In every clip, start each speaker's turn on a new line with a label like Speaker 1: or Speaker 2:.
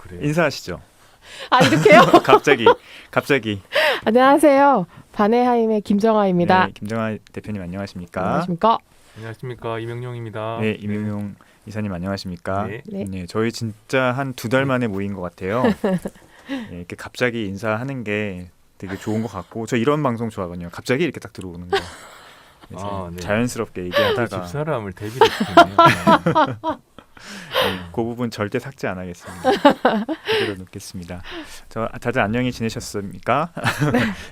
Speaker 1: 그래요.
Speaker 2: 인사하시죠.
Speaker 3: 아 이렇게요?
Speaker 2: 갑자기.
Speaker 3: 안녕하세요. 바네하임의 김정아입니다.
Speaker 2: 네, 김정아 대표님 안녕하십니까?
Speaker 3: 안녕하십니까?
Speaker 1: 안녕하십니까, 이명룡입니다.
Speaker 2: 네, 이명용 이사님 안녕하십니까?
Speaker 1: 네.
Speaker 3: 네.
Speaker 2: 저희 진짜 한 2달 만에 모인 것 같아요. 네, 이렇게 갑자기 인사하는 게 되게 좋은 것 같고, 저 이런 방송 좋아하거든요. 갑자기 이렇게 딱 들어오는 거. 그래서
Speaker 1: 네.
Speaker 2: 자연스럽게 얘기하다가
Speaker 1: 집사람을 데뷔를 시키네요.
Speaker 2: 네, 그 부분 절대 삭제 안 하겠습니다. 그대로 놓겠습니다. 다들 안녕히 지내셨습니까?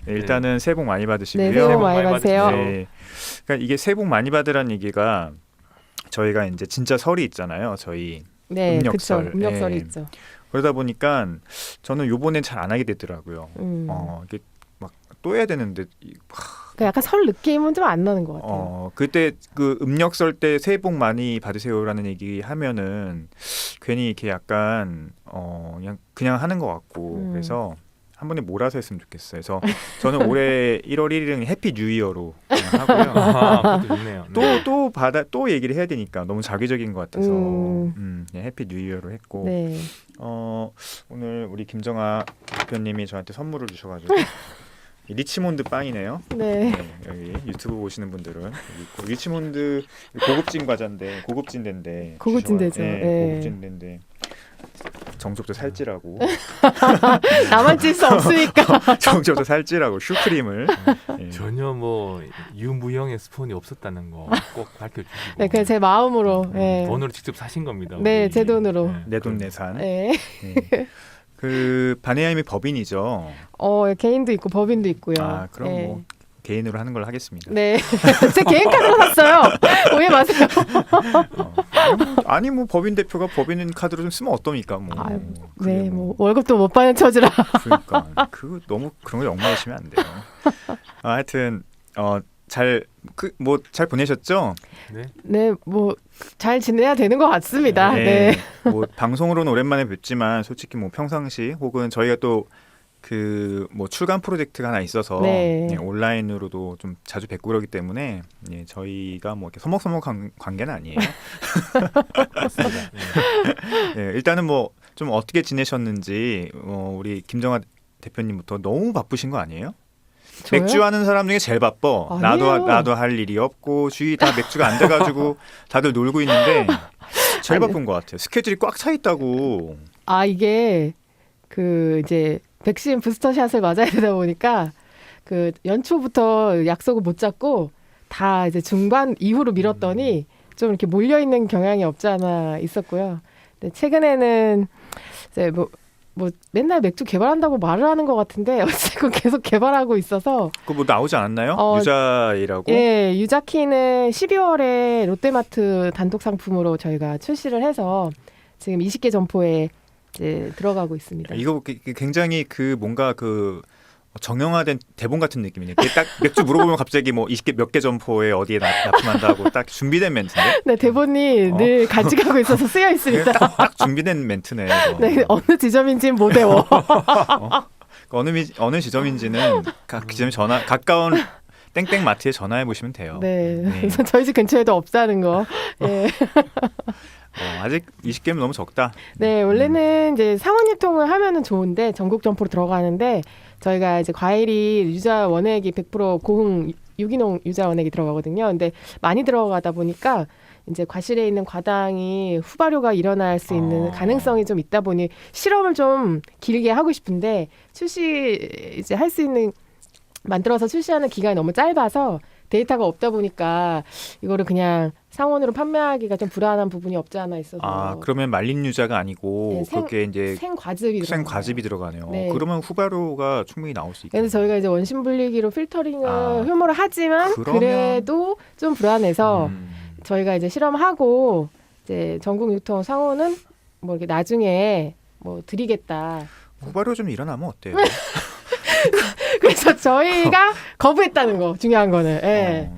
Speaker 2: 네, 일단은 새해 복 많이 받으시고요.
Speaker 3: 네, 새해 복
Speaker 1: 많이
Speaker 3: 많이 받으세요.
Speaker 2: 네. 그러니까 이게 새해 복 많이 받으라는 얘기가 저희가 이제 진짜 설이 있잖아요. 저희
Speaker 3: 네,
Speaker 2: 음력설.
Speaker 3: 그쵸. 음력설이
Speaker 2: 네.
Speaker 3: 있죠.
Speaker 2: 그러다 보니까 저는 요번엔 잘 안 하게 되더라고요. 이게 막 또 해야 되는데
Speaker 3: 그러니까 약간 설 느낌은 좀 안 나는 것 같아요.
Speaker 2: 그때 그 음력설 때 새해 복 많이 받으세요라는 얘기 하면은 괜히 이렇게 약간 그냥 하는 것 같고 그래서 한 번에 몰아서 했으면 좋겠어요. 그래서 저는 올해 1월 1일은 해피 뉴 이어로 그냥 하고요.
Speaker 1: 아, 그것도 좋네요. 네.
Speaker 2: 또 얘기를 해야 되니까 너무 자기적인 것 같아서 그냥 해피 뉴 이어로 했고
Speaker 3: 네.
Speaker 2: 오늘 우리 김정아 대표님이 저한테 선물을 주셔가지고 이 리치몬드 빵이네요.
Speaker 3: 네.
Speaker 2: 여기 유튜브 보시는 분들은 여기 있고, 리치몬드 고급진 과자인데 고급진데인데
Speaker 3: 고급진데죠.
Speaker 2: 네,
Speaker 3: 네.
Speaker 2: 고급진데인데 정수부터 살찌라고
Speaker 3: 나만 찔 수 없으니까.
Speaker 2: 정수부터 살찌라고 슈크림을 예.
Speaker 1: 전혀 뭐 유무형의 스폰이 없었다는 거 꼭 밝혀주시고.
Speaker 3: 네, 그냥 제 마음으로. 네.
Speaker 1: 돈으로 직접 사신 겁니다.
Speaker 3: 네,
Speaker 1: 우리.
Speaker 3: 제 돈으로.
Speaker 2: 내돈내산.
Speaker 3: 네.
Speaker 2: 그 바네하임이 법인이죠.
Speaker 3: 개인도 있고 법인도 있고요.
Speaker 2: 아 그럼
Speaker 3: 네.
Speaker 2: 뭐 개인으로 하는 걸로 하겠습니다.
Speaker 3: 네. 제 개인 카드로 샀어요. 오해 마세요.
Speaker 2: 아니 뭐 법인 대표가 법인 카드로 좀 쓰면 어떻습니까? 뭐. 그게
Speaker 3: 네, 뭐 월급도 못 받는 처지라.
Speaker 2: 그러니까 그 너무 그런 거 엉망이시면 안 돼요. 하여튼 잘 보내셨죠?
Speaker 1: 네.
Speaker 3: 네, 뭐 잘 지내야 되는 것 같습니다. 네.
Speaker 2: 뭐 방송으로는 오랜만에 뵙지만 솔직히 뭐 평상시 혹은 저희가 또 그 뭐 출간 프로젝트가 하나 있어서
Speaker 3: 네.
Speaker 2: 온라인으로도 좀 자주 뵙고 그러기 때문에 저희가 뭐 이렇게 서먹서먹한 관계는 아니에요.
Speaker 1: 맞습니다. 네.
Speaker 2: 일단은 뭐 좀 어떻게 지내셨는지 우리 김정아 대표님부터 너무 바쁘신 거 아니에요?
Speaker 3: 저요?
Speaker 2: 맥주 하는 사람 중에 제일 바빠.
Speaker 3: 아니에요.
Speaker 2: 나도 할 일이 없고 주위 다 맥주가 안 돼가지고 다들 놀고 있는데 제일
Speaker 3: 아니.
Speaker 2: 바쁜 것 같아요. 스케줄이 꽉 차 있다고.
Speaker 3: 아, 이게 그 이제 백신 부스터샷을 맞아야 되다 보니까 그 연초부터 약속을 못 잡고 다 이제 중반 이후로 미뤘더니 좀 이렇게 몰려 있는 경향이 없지 않아 있었고요. 근데 최근에는 이제 뭐 맨날 맥주 개발한다고 말을 하는 것 같은데 어쨌든 계속 개발하고 있어서
Speaker 2: 그거 뭐 나오지 않았나요? 유자이라고?
Speaker 3: 예, 유자키는 12월에 롯데마트 단독 상품으로 저희가 출시를 해서 지금 20개 점포에 이제 들어가고 있습니다.
Speaker 2: 이거 굉장히 그 뭔가 그 정형화된 대본 같은 느낌이네요. 딱 맥주 물어보면 갑자기 뭐 20개 몇 개 점포에 어디에 납품한다고 딱 준비된 멘트인데?
Speaker 3: 네, 대본이 늘 간직하고 있어서 쓰여 있습니다.
Speaker 2: 딱 준비된 멘트네. 이거.
Speaker 3: 네, 어느 지점인지는 못 외워.
Speaker 2: 어느 지점인지는 각 지점 가까운 땡땡 마트에 전화해 보시면 돼요.
Speaker 3: 네, 그래서 저희 집 근처에도 없다는 거. 예.
Speaker 2: 아직 20개면 너무 적다.
Speaker 3: 네, 원래는 이제 상원 유통을 하면은 좋은데 전국 점포로 들어가는데 저희가 이제 과일이 유자 원액이 100% 고흥 유기농 유자 원액이 들어가거든요. 근데 많이 들어가다 보니까 이제 과실에 있는 과당이 후발효가 일어날 수 있는 가능성이 좀 있다 보니 실험을 좀 길게 하고 싶은데 출시 이제 할 수 있는 만들어서 출시하는 기간이 너무 짧아서 데이터가 없다 보니까 이거를 그냥 상온으로 판매하기가 좀 불안한 부분이 없지 않아 있어서.
Speaker 2: 그러면 말린 유자가 아니고
Speaker 3: 네,
Speaker 2: 그게 이제
Speaker 3: 생과즙이
Speaker 2: 들어가네요.
Speaker 3: 네.
Speaker 2: 그러면 후발효가 충분히 나올 수 있겠네요.
Speaker 3: 그래서 저희가 이제 원심 분리기로 필터링을 효모를 하지만 그래도 좀 불안해서 저희가 이제 실험하고 이제 전국 유통 상호는 뭐 이렇게 나중에 뭐 드리겠다.
Speaker 2: 후발효 좀 일어나면 어때요?
Speaker 3: 그래서 저희가 거부했다는 거 중요한 거는. 예.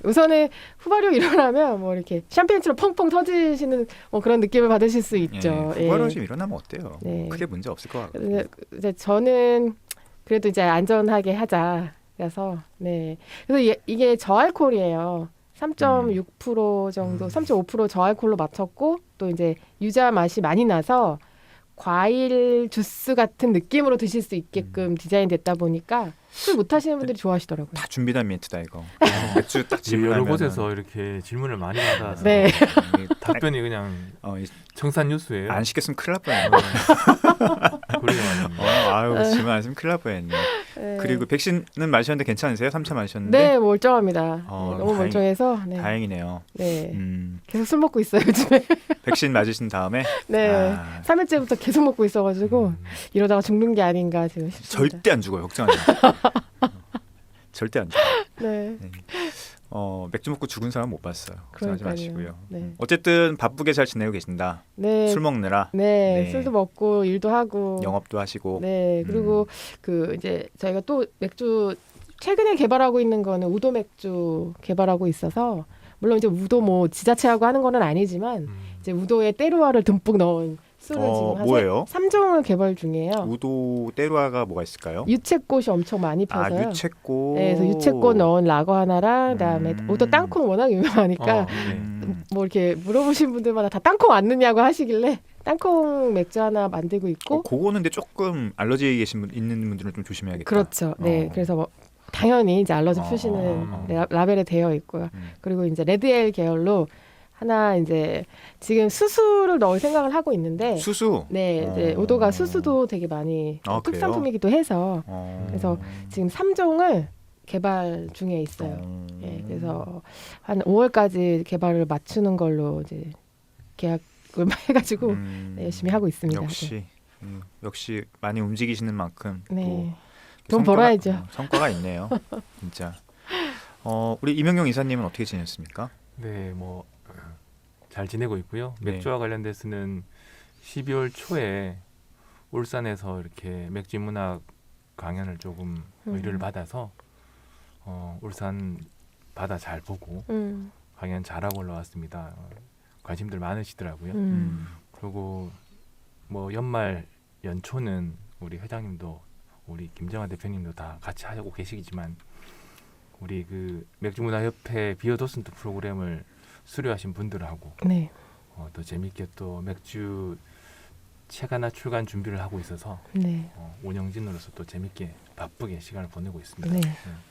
Speaker 3: 우선은 후발효 일어나면 뭐 이렇게 샴페인처럼 펑펑 터지시는 뭐 그런 느낌을 받으실 수 있죠.
Speaker 2: 후발효 좀 일어나면 어때요?
Speaker 3: 네.
Speaker 2: 크게 문제 없을 것 같아요.
Speaker 3: 이제 저는 그래도 이제 안전하게 하자. 그래서 네. 그래서 이게 저알코올이에요. 3.6% 정도, 3.5% 저알코올로 맞췄고 또 이제 유자 맛이 많이 나서 과일 주스 같은 느낌으로 드실 수 있게끔 디자인됐다 보니까 술 못 하시는 분들이 좋아하시더라고요.
Speaker 2: 다 준비된 멘트다 이거. 맥주 딱
Speaker 1: 지금 여러
Speaker 2: 질문하면
Speaker 1: 곳에서 이렇게 질문을 많이 받아서
Speaker 3: 네.
Speaker 1: 답변이 그냥
Speaker 2: 어,
Speaker 1: 청산 뉴스예요.
Speaker 2: 안 시켰으면 큰일 날 뻔했네.
Speaker 1: 그래요.
Speaker 2: 아유 질문 안 했으면 큰일 날 뻔했네.
Speaker 3: 네.
Speaker 2: 그리고 백신은 마셨는데 괜찮으세요? 3차 마셨는데?
Speaker 3: 네, 멀쩡합니다.
Speaker 2: 어,
Speaker 3: 네, 너무
Speaker 2: 다행-
Speaker 3: 멀쩡해서 네.
Speaker 2: 다행이네요.
Speaker 3: 네.
Speaker 2: 음,
Speaker 3: 계속 술 먹고 있어요 요즘에.
Speaker 2: 백신 맞으신 다음에
Speaker 3: 네.
Speaker 2: 아,
Speaker 3: 3일째부터 계속 먹고 있어가지고 이러다가 죽는 게 아닌가 지금 싶습니다.
Speaker 2: 절대 안 죽어요. 걱정하지 마. 절대 안 죽어요.
Speaker 3: 네.
Speaker 2: 네. 맥주 먹고 죽은 사람 못 봤어요. 걱정하지
Speaker 3: 그러니까요.
Speaker 2: 마시고요.
Speaker 3: 네.
Speaker 2: 어쨌든 바쁘게 잘 지내고 계신다.
Speaker 3: 네.
Speaker 2: 술 먹느라
Speaker 3: 네.
Speaker 2: 네.
Speaker 3: 술도 먹고 일도 하고.
Speaker 2: 영업도 하시고.
Speaker 3: 네. 그리고 그 이제 저희가 또 맥주 최근에 개발하고 있는 거는 우도 맥주 개발하고 있어서 물론 이제 우도 뭐 지자체하고 하는 거는 아니지만 이제 우도에 때루아를 듬뿍 넣은 술을 지금
Speaker 2: 뭐예요?
Speaker 3: 3종을 개발 중이에요.
Speaker 2: 우도 때루아가 뭐가 있을까요?
Speaker 3: 유채꽃이 엄청 많이 펴서요.
Speaker 2: 유채꽃.
Speaker 3: 네, 그래서 유채꽃 넣은 라거 하나랑 그다음에 우도 땅콩 워낙 유명하니까 뭐 이렇게 물어보신 분들마다 다 땅콩 왔느냐고 하시길래 땅콩 맥주 하나 만들고 있고.
Speaker 2: 그거는 근데 조금 알러지 있는 분들은 좀 조심해야겠다.
Speaker 3: 그렇죠. 네, 그래서 뭐 당연히 이제 알러지 표시는 라벨에 되어 있고요. 그리고 이제 레드엘 계열로 하나 이제 지금 수수를 넣을 생각을 하고 있는데.
Speaker 2: 수수.
Speaker 3: 네, 이제 우도가 수수도 되게 많이 특산품이기도 해서 그래서 지금 3종을 개발 중에 있어요. 예, 그래서 한 5월까지 개발을 맞추는 걸로 이제 계약을 해가지고 네, 열심히 하고 있습니다.
Speaker 2: 역시 많이 움직이시는 만큼
Speaker 3: 네.
Speaker 2: 또
Speaker 3: 돈 벌어야죠.
Speaker 2: 성과가 있네요. 진짜. 우리 이명용 이사님은 어떻게 지냈습니까?
Speaker 1: 네, 뭐 잘 지내고 있고요.
Speaker 2: 네.
Speaker 1: 맥주와 관련돼서는 12월 초에 울산에서 이렇게 맥주 문학 강연을 조금 의뢰를 받아서 울산 바다 잘 보고 강연 잘하고 올라왔습니다. 관심들 많으시더라고요. 그리고 뭐 연말 연초는 우리 회장님도 우리 김정환 대표님도 다 같이 하고 계시지만 우리 그 맥주문화협회 비어도슨트 프로그램을 수료하신 분들하고
Speaker 3: 네.
Speaker 2: 또
Speaker 1: 재밌게 또 맥주 책 하나 출간 준비를 하고 있어서
Speaker 3: 네.
Speaker 1: 운영진으로서 또 재밌게 바쁘게 시간을 보내고 있습니다.
Speaker 3: 네.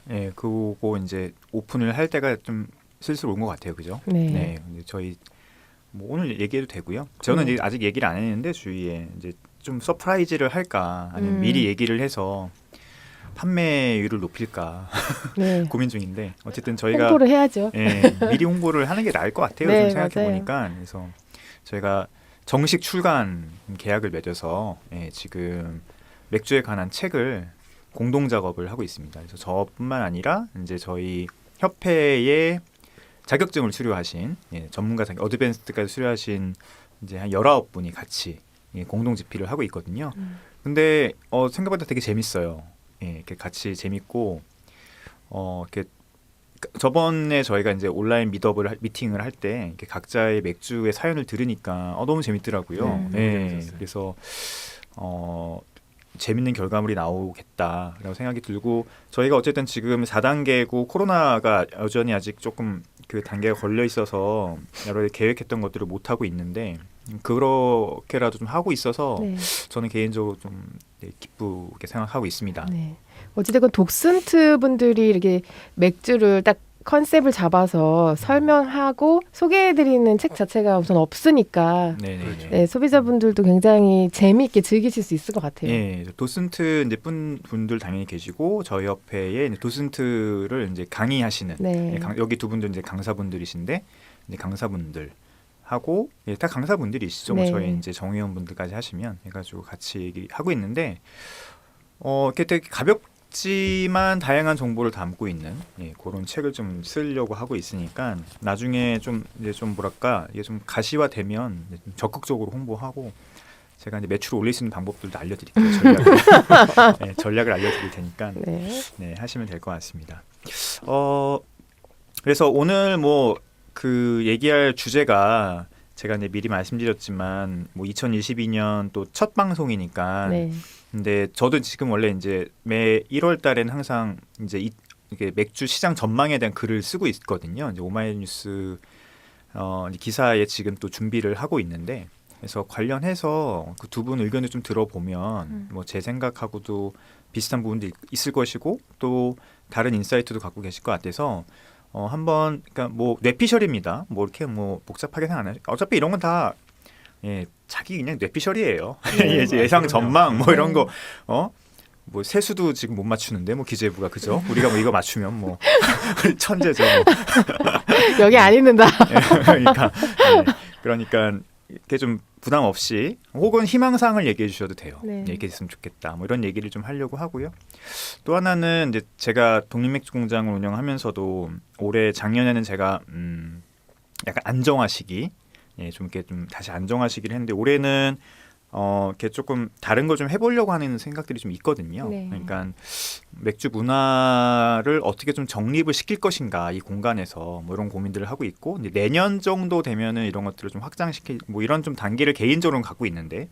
Speaker 2: 네, 그거 이제 오픈을 할 때가 좀 슬슬 온 것 같아요, 그죠?
Speaker 3: 네.
Speaker 2: 근데 저희 뭐 오늘 얘기해도 되고요. 저는 이제 아직 얘기를 안 했는데 주위에 이제 좀 서프라이즈를 할까 아니면 미리 얘기를 해서 판매율을 높일까
Speaker 3: 네.
Speaker 2: 고민 중인데 어쨌든 저희가
Speaker 3: 홍보를 해야죠.
Speaker 2: 미리 홍보를 하는 게 나을 것 같아요.
Speaker 3: 네,
Speaker 2: 좀 생각해 보니까 그래서 저희가 정식 출간 계약을 맺어서 지금 맥주에 관한 책을 공동 작업을 하고 있습니다. 그래서 저뿐만 아니라 이제 저희 협회의 자격증을 수료하신 전문가 자격 어드밴스드까지 수료하신 이제 한 19분이 같이 공동 집필을 하고 있거든요. 근데 생각보다 되게 재밌어요. 이렇게 같이 재밌고 이렇게 저번에 저희가 이제 온라인 미팅을 할 때 각자의 맥주의 사연을 들으니까 너무 재밌더라고요. 그래서 재밌는 결과물이 나오겠다라고 생각이 들고 저희가 어쨌든 지금 4단계고 코로나가 여전히 아직 조금 그 단계가 걸려 있어서 여러 가지 계획했던 것들을 못 하고 있는데 그렇게라도 좀 하고 있어서
Speaker 3: 네.
Speaker 2: 저는 개인적으로 좀 기쁘게 생각하고 있습니다.
Speaker 3: 네. 어찌됐건 독슨트 분들이 이렇게 맥주를 딱 컨셉을 잡아서 설명하고 소개해드리는 책 자체가 우선 없으니까 네, 소비자분들도 굉장히 재미있게 즐기실 수 있을 것 같아요.
Speaker 2: 네, 도슨트 이제 분들 당연히 계시고 저희 협회에 도슨트를 이제 강의하시는 여기 두 분도 이제 강사분들이신데 이제 강사분들 하고 다 강사분들이시죠. 뭐 저희 이제 정회원 분들까지 하시면 해가지고 같이 얘기하고 있는데 이렇게 되게 가볍지만 다양한 정보를 담고 있는 그런 책을 좀 쓰려고 하고 있으니까 나중에 좀 이제 좀 뭐랄까 이게 좀 가시화되면 좀 적극적으로 홍보하고 제가 이제 매출을 올릴 수 있는 방법들도 알려드릴게요. 전략을 알려드릴 테니까 하시면 될 것 같습니다. 그래서 오늘 뭐 그 얘기할 주제가 제가 이제 미리 말씀드렸지만 뭐 2022년 또 첫 방송이니까. 근데 저도 지금 원래 이제 매 1월 달에는 항상 이제 이게 맥주 시장 전망에 대한 글을 쓰고 있거든요. 이제 오마이뉴스 기사에 지금 또 준비를 하고 있는데 그래서 관련해서 그 두 분 의견을 좀 들어보면 뭐 제 생각하고도 비슷한 부분도 있을 것이고 또 다른 인사이트도 갖고 계실 것 같아서 한번 그러니까 뭐 뇌피셜입니다. 뭐 이렇게 뭐 복잡하게 생각 안 해요. 어차피 이런 건 다 자기 그냥 뇌피셜이에요.
Speaker 3: 네.
Speaker 2: 예상 전망 뭐 이런
Speaker 3: 네.
Speaker 2: 거 뭐 세수도 지금 못 맞추는데 뭐 기재부가 그죠? 우리가 뭐 이거 맞추면 뭐 천재죠. 뭐.
Speaker 3: 여기 안 있는다.
Speaker 2: 그러니까 이렇게 좀 부담 없이 혹은 희망사항을 얘기해 주셔도 돼요.
Speaker 3: 네.
Speaker 2: 얘기했으면 좋겠다. 뭐 이런 얘기를 좀 하려고 하고요. 또 하나는 이제 제가 독립맥주공장을 운영하면서도 올해 작년에는 제가 약간 안정화 시기, 좀 이렇게 좀 다시 안정화 시기를 했는데 올해는 이렇게 조금 다른 걸 좀 해보려고 하는 생각들이 좀 있거든요.
Speaker 3: 네.
Speaker 2: 그러니까 맥주 문화를 어떻게 좀 정립을 시킬 것인가 이 공간에서 뭐 이런 고민들을 하고 있고 이제 내년 정도 되면은 이런 것들을 좀 확장시킬 뭐 이런 좀 단계를 개인적으로 갖고 있는데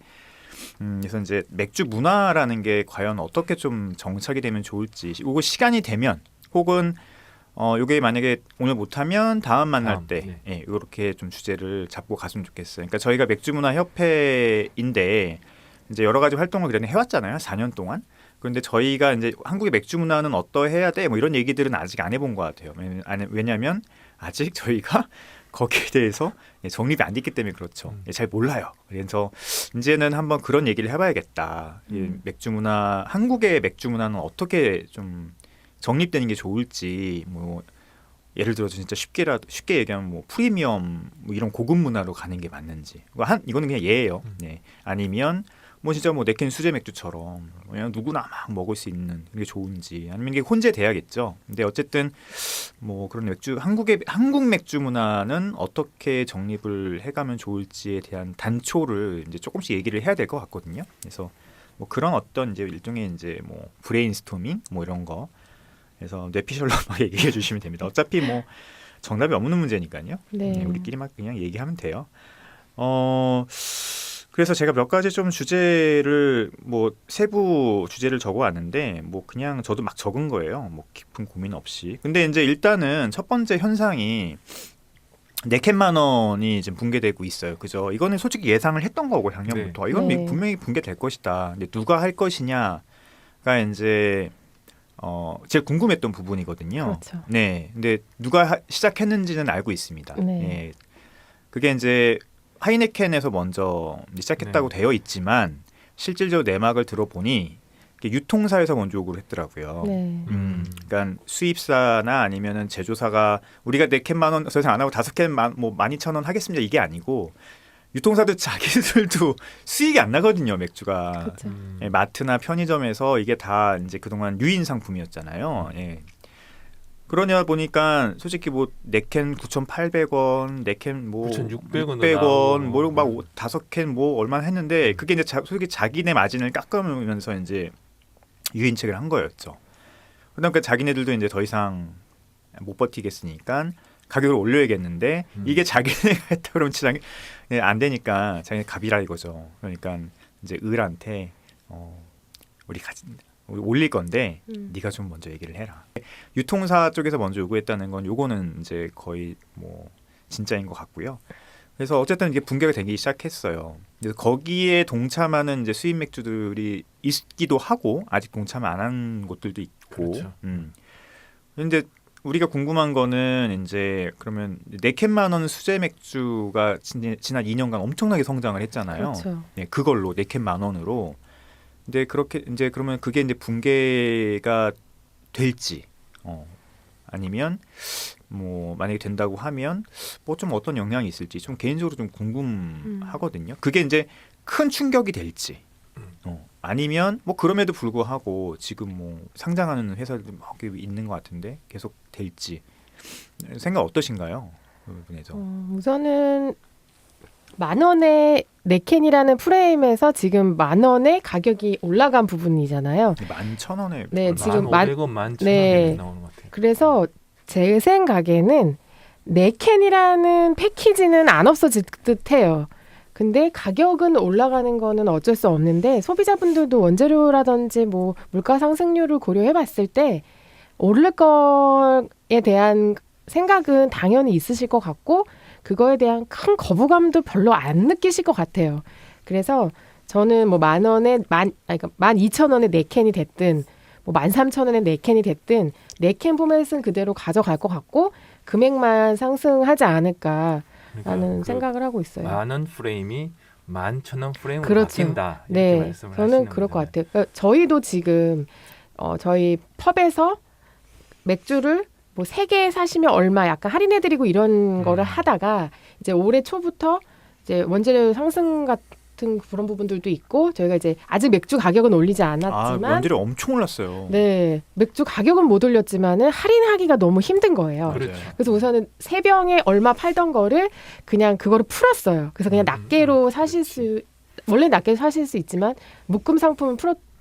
Speaker 2: 그래서 이제 맥주 문화라는 게 과연 어떻게 좀 정착이 되면 좋을지 이거 시간이 되면 혹은 요게 만약에 오늘 못하면 다음 만날
Speaker 1: 다음,
Speaker 2: 때
Speaker 1: 네.
Speaker 2: 이렇게 좀 주제를 잡고 갔으면 좋겠어요. 그러니까 저희가 맥주문화협회인데 이제 여러 가지 활동을 그래도 해왔잖아요. 4년 동안. 그런데 저희가 이제 한국의 맥주 문화는 어떠해야 돼? 뭐 이런 얘기들은 아직 안 해본 것 같아요. 왜냐하면 아직 저희가 거기에 대해서 정립이 안 됐기 때문에 그렇죠. 잘 몰라요. 그래서 이제는 한번 그런 얘기를 해봐야겠다. 이 맥주 문화, 한국의 맥주 문화는 어떻게 좀 정립되는 게 좋을지 뭐 예를 들어서 진짜 쉽게 얘기하면 뭐 프리미엄 뭐 이런 고급 문화로 가는 게 맞는지 이거는 그냥 예예요. 아니면 뭐 진짜 뭐 네캔 수제 맥주처럼 그냥 누구나 막 먹을 수 있는 게 좋은지 아니면 이게 혼재돼야겠죠. 근데 어쨌든 뭐 그런 한국 맥주 문화는 어떻게 정립을 해가면 좋을지에 대한 단초를 이제 조금씩 얘기를 해야 될 것 같거든요. 그래서 뭐 그런 어떤 이제 일종의 이제 뭐 브레인스토밍 뭐 이런 거 그래서 뇌피셜로 막 얘기해 주시면 됩니다. 어차피 뭐 정답이 없는 문제니까요.
Speaker 3: 네.
Speaker 2: 우리끼리 막 그냥 얘기하면 돼요. 그래서 제가 몇 가지 좀 주제를 뭐 세부 주제를 적어왔는데 뭐 그냥 저도 막 적은 거예요. 뭐 깊은 고민 없이. 근데 이제 일단은 첫 번째 현상이 4캔만 원이 지금 붕괴되고 있어요. 그죠? 이거는 솔직히 예상을 했던 거고 작년부터. 이건
Speaker 3: 네.
Speaker 2: 분명히 붕괴될 것이다. 근데 누가 할 것이냐가 이제 제일 궁금했던 부분이거든요.
Speaker 3: 그렇죠.
Speaker 2: 네, 근데 누가 시작했는지는 알고 있습니다.
Speaker 3: 네.
Speaker 2: 예, 그게 이제 하이네켄에서 먼저 시작했다고
Speaker 1: 네.
Speaker 2: 되어 있지만 실질적으로 내막을 들어보니 유통사에서 먼저 요구를 했더라고요.
Speaker 3: 네.
Speaker 2: 그러니까 수입사나 아니면은 제조사가 우리가 4캔만 원 더 이상 안 하고 5캔 뭐 12,000원 하겠습니다. 이게 아니고 유통사도 자기들도 수익이 안 나거든요, 맥주가.
Speaker 3: 그렇죠.
Speaker 2: 예, 마트나 편의점에서 이게 다 이제 그동안 유인 상품이었잖아요. 예. 그러냐 보니까 솔직히 뭐 4캔 9,800원, 4캔 뭐
Speaker 1: 9,600원
Speaker 2: 600원, 뭐막 5캔 뭐 얼마나 했는데 그게 이제 솔직히 자기네 마진을 깎으면서 이제 유인책을 한 거였죠. 그러니까 자기네들도 이제 더 이상 못 버티겠으니까 가격을 올려야겠는데 이게 자기네가 했다 그러면 시장이 안 되니까 자기네 갑이라 이거죠. 그러니까 이제 을한테 우리 올릴 건데 네가 좀 먼저 얘기를 해라. 유통사 쪽에서 먼저 요구했다는 건 요거는 이제 거의 뭐 진짜인 것 같고요. 그래서 어쨌든 이게 붕괴가 되기 시작했어요. 그래서 거기에 동참하는 이제 수입 맥주들이 있기도 하고 아직 동참 안 한 곳들도 있고.
Speaker 1: 그렇죠.
Speaker 2: 근데 우리가 궁금한 거는 이제 그러면 4캔만 원 수제 맥주가 지난 2년간 엄청나게 성장을 했잖아요.
Speaker 3: 그렇죠.
Speaker 2: 네, 그걸로 4캔만 원으로. 근데 그렇게 이제 그러면 그게 이제 붕괴가 될지 아니면 뭐 만약에 된다고 하면 뭐 좀 어떤 영향이 있을지 좀 개인적으로 좀 궁금하거든요. 그게 이제 큰 충격이 될지 아니면 뭐 그럼에도 불구하고 지금 뭐 상장하는 회사들도 막 있는 것 같은데 계속 될지 생각 어떠신가요? 그 부분에서.
Speaker 3: 우선은 10,000원의 4캔이라는 프레임에서 지금 10,000원의 가격이 올라간 부분이잖아요.
Speaker 2: 11,000원에
Speaker 3: 네, 지금
Speaker 1: 1,500원, 11,000원
Speaker 3: 네.
Speaker 1: 나오는 것 같아요.
Speaker 3: 그래서 제 생각에는 4캔이라는 패키지는 안 없어질 듯해요. 근데 가격은 올라가는 거는 어쩔 수 없는데 소비자분들도 원재료라든지 뭐 물가 상승률을 고려해 봤을 때 오를 거에 대한 생각은 당연히 있으실 것 같고 그거에 대한 큰 거부감도 별로 안 느끼실 것 같아요. 그래서 저는 뭐 12,000원에 4캔이 됐든 뭐 13,000원에 4캔이 됐든 4캔 포맷은 그대로 가져갈 것 같고 금액만 상승하지 않을까라는
Speaker 1: 그러니까 그
Speaker 3: 생각을 하고 있어요.
Speaker 1: 만원 프레임이 11,000원 프레임으로
Speaker 3: 그렇죠.
Speaker 1: 바뀐다. 이렇게
Speaker 3: 네,
Speaker 1: 말씀을
Speaker 3: 저는
Speaker 1: 하시는
Speaker 3: 그럴 것
Speaker 1: 거잖아요.
Speaker 3: 같아요. 그러니까 저희도 지금 저희 펍에서 맥주를 뭐 3개 사시면 얼마 약간 할인해드리고 이런 거를 하다가 이제 올해 초부터 이제 원재료 상승 같은 그런 부분들도 있고 저희가 이제 아직 맥주 가격은 올리지 않았지만
Speaker 2: 원재료 엄청 올랐어요.
Speaker 3: 네, 맥주 가격은 못 올렸지만은 할인하기가 너무 힘든 거예요.
Speaker 2: 맞아요.
Speaker 1: 그렇죠.
Speaker 3: 그래서 우선은 3병에 얼마 팔던 거를 그냥 그거를 풀었어요. 그래서 그냥 낱개로 사실 수 원래 낱개로 사실 수 있지만 묶음 상품을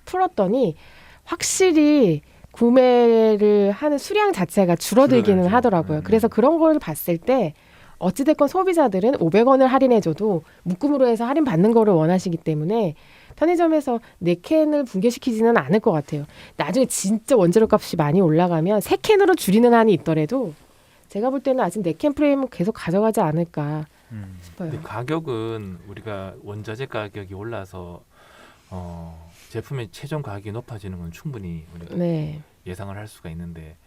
Speaker 3: 풀었더니 확실히 구매를 하는 수량 자체가 줄어들기는
Speaker 1: 줄어들죠.
Speaker 3: 하더라고요. 그래서 그런 걸 봤을 때 어찌됐건 소비자들은 500원을 할인해줘도 묶음으로 해서 할인 받는 거를 원하시기 때문에 편의점에서 4캔을 붕괴시키지는 않을 것 같아요. 나중에 진짜 원재료 값이 많이 올라가면 3캔으로 줄이는 한이 있더라도 제가 볼 때는 아직 4캔 프레임은 계속 가져가지 않을까 싶어요.
Speaker 1: 근데 가격은 우리가 원자재 가격이 올라서 제품의 최종 가격이 높아지는 건 충분히 우리가
Speaker 3: 네,
Speaker 1: 예상을 할 수가 있는데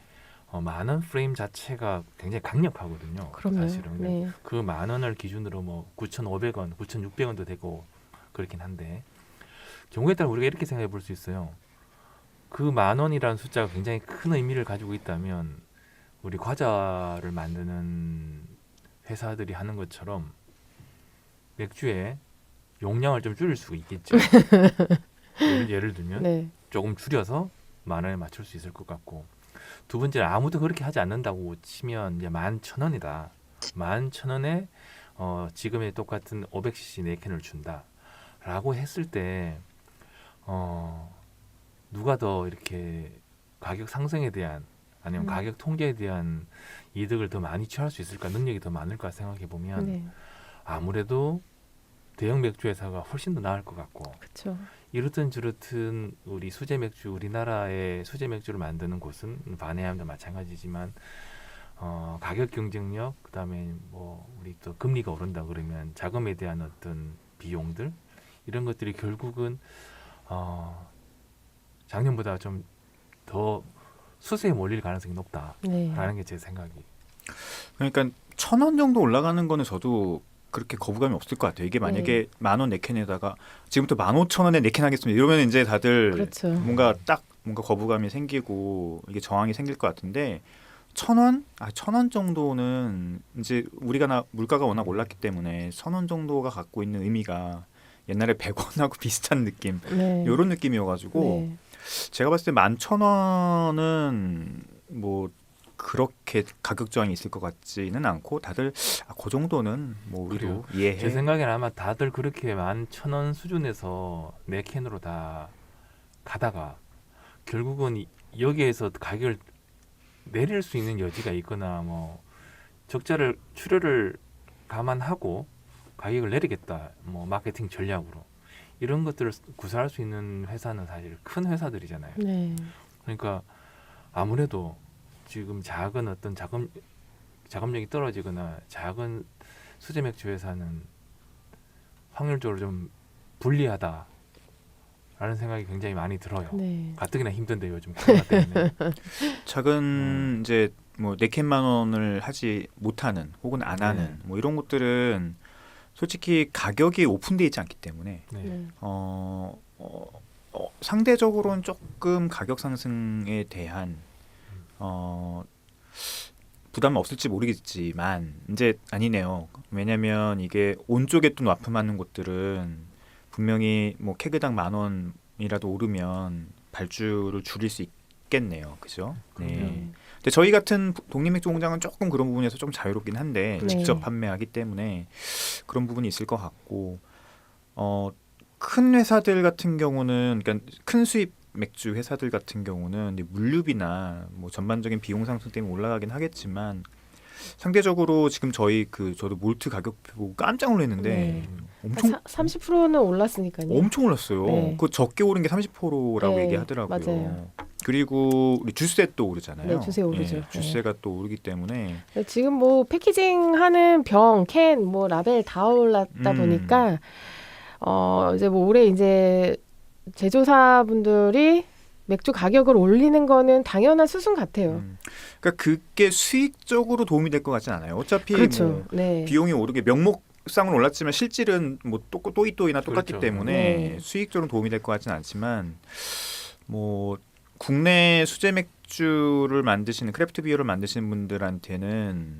Speaker 1: 만원 프레임 자체가 굉장히 강력하거든요.
Speaker 3: 그럼요.
Speaker 1: 사실은
Speaker 3: 네.
Speaker 1: 그 만원을 기준으로 뭐 9,500원, 9,600원도 되고 그렇긴 한데 경우에 따라 우리가 이렇게 생각해 볼 수 있어요. 그 만원이라는 숫자가 굉장히 큰 의미를 가지고 있다면 우리 과자를 만드는 회사들이 하는 것처럼 맥주의 용량을 좀 줄일 수가 있겠죠. 예를 들면
Speaker 3: 네.
Speaker 1: 조금 줄여서 만원에 맞출 수 있을 것 같고 두 번째는 아무도 그렇게 하지 않는다고 치면 이제 11,000원이다. 11,000원에 지금의 똑같은 500cc 4캔을 준다라고 했을 때 누가 더 이렇게 가격 상승에 대한 아니면 가격 통제에 대한 이득을 더 많이 취할 수 있을까 능력이 더 많을까 생각해 보면
Speaker 3: 네.
Speaker 1: 아무래도 대형 맥주 회사가 훨씬 더 나을 것 같고
Speaker 3: 그렇죠.
Speaker 1: 이렇든 저렇든 우리 수제 맥주 우리나라의 수제 맥주를 만드는 곳은 바네함도 마찬가지지만 가격 경쟁력 그다음에 뭐 우리 또 금리가 오른다 그러면 자금에 대한 어떤 비용들 이런 것들이 결국은 작년보다 좀 더 수세에 몰릴 가능성이 높다라는
Speaker 3: 네.
Speaker 1: 게 제 생각이.
Speaker 2: 그러니까 1,000원 정도 올라가는 거는 저도 그렇게 거부감이 없을 것 같아요. 이게 만약에 10,000원 4캔에다가 지금부터 15,000원에 4캔 하겠습니다. 이러면 이제 다들
Speaker 3: 그렇죠.
Speaker 2: 뭔가 거부감이 생기고 이게 저항이 생길 것 같은데 1,000원? 1,000원 정도는 이제 물가가 워낙 올랐기 때문에 1,000원 정도가 갖고 있는 의미가 옛날에 100원하고 비슷한 느낌
Speaker 3: 네.
Speaker 2: 이런 느낌이어가지고
Speaker 3: 네.
Speaker 2: 제가 봤을 때 11,000원은 뭐 그렇게 가격 저항이 있을 것 같지는 않고 다들 그 정도는 뭐 우리도 이해해.
Speaker 1: 제 생각에는 아마 다들 그렇게 11,000원 수준에서 4캔으로 다 가다가 결국은 여기에서 가격을 내릴 수 있는 여지가 있거나 뭐 적자를 출혈을 감안하고 가격을 내리겠다 뭐 마케팅 전략으로 이런 것들을 구사할 수 있는 회사는 사실 큰 회사들이잖아요.
Speaker 3: 네.
Speaker 1: 그러니까 아무래도 지금 작은 어떤 자금력이 떨어지거나 작은 수제 맥주 회사는 확률적으로 좀 불리하다라는 생각이 굉장히 많이 들어요.
Speaker 3: 네.
Speaker 1: 가뜩이나 힘든데 요즘 코로나 때문에.
Speaker 2: 작은 이제 뭐 4캔만 원을 하지 못하는 혹은 안 하는
Speaker 1: 네.
Speaker 2: 뭐 이런 것들은 솔직히 가격이 오픈되어 있지 않기 때문에
Speaker 1: 네.
Speaker 3: 네.
Speaker 2: 상대적으로는 조금 가격 상승에 대한 부담은 없을지 모르겠지만 이제 아니네요. 왜냐하면 이게 온 쪽에 또 납품하는 곳들은 분명히 뭐 케그당 10,000원이라도 오르면 발주를 줄일 수 있겠네요. 그죠? 네. 근데 저희 같은 독립맥주 공장은 조금 그런 부분에서 좀 자유롭긴 한데
Speaker 3: 네.
Speaker 2: 직접 판매하기 때문에 그런 부분이 있을 것 같고 큰 회사들 같은 경우는 그러니까 큰 수입 맥주 회사들 같은 경우는 물류비나 뭐 전반적인 비용 상승 때문에 올라가긴 하겠지만 상대적으로 지금 저도 몰트 가격 보고 깜짝 놀랐는데
Speaker 3: 네.
Speaker 2: 엄청
Speaker 3: 30%는 올랐으니까요.
Speaker 2: 엄청 올랐어요.
Speaker 3: 네.
Speaker 2: 그 적게 오른 게 30%라고
Speaker 3: 네,
Speaker 2: 얘기하더라고요.
Speaker 3: 맞아요.
Speaker 2: 그리고 우리 주세 또 오르잖아요.
Speaker 3: 네, 주세 오르죠.
Speaker 2: 주세가 또 오르기 때문에
Speaker 3: 지금 뭐 패키징하는 병, 캔, 뭐 라벨 다 올랐다 보니까 이제 뭐 올해 이제 제조사분들이 맥주 가격을 올리는 거는 당연한 수순 같아요.
Speaker 2: 그러니까 그게 수익적으로 도움이 될 것 같진 않아요. 어차피
Speaker 3: 그렇죠.
Speaker 2: 뭐
Speaker 3: 네.
Speaker 2: 비용이 오르게 명목상은 올랐지만 실질은 뭐 또이또이나 똑같기
Speaker 1: 그렇죠.
Speaker 2: 때문에
Speaker 3: 네.
Speaker 2: 수익적으로 도움이 될 것 같진 않지만 뭐 국내 수제 맥주를 만드시는 크래프트 비어를 만드시는 분들한테는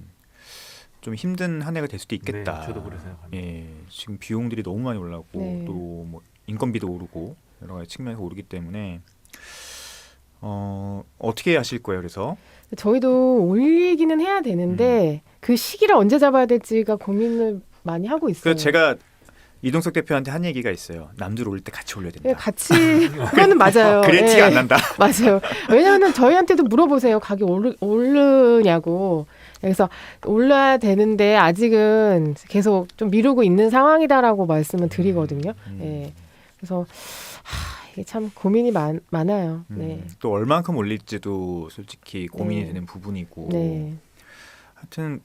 Speaker 2: 좀 힘든 한 해가 될 수도 있겠다.
Speaker 1: 네, 저도 그렇게 생각합니다.
Speaker 2: 예, 지금 비용들이 너무 많이 올랐고
Speaker 3: 네.
Speaker 2: 또 뭐 인건비도 오르고 여러 가지 측면에서 오르기 때문에 어떻게 하실 거예요? 그래서
Speaker 3: 저희도 올리기는 해야 되는데 그 시기를 언제 잡아야 될지가 고민을 많이 하고 있어요.
Speaker 2: 그래서 제가 이동석 대표한테 한 얘기가 있어요. 남들 올릴 때 같이 올려야 된다.
Speaker 3: 예, 같이 그거는 맞아요.
Speaker 2: 그래
Speaker 3: 예.
Speaker 2: 티가 안 난다.
Speaker 3: 맞아요. 왜냐하면 저희한테도 물어보세요. 가격 오르냐고. 그래서 올라야 되는데 아직은 계속 좀 미루고 있는 상황이다라고 말씀을 드리거든요. 예. 그래서 이게 참 고민이 많아요. 네.
Speaker 2: 또 얼만큼 올릴지도 솔직히 고민이
Speaker 3: 네.
Speaker 2: 되는 부분이고
Speaker 3: 네.
Speaker 2: 하여튼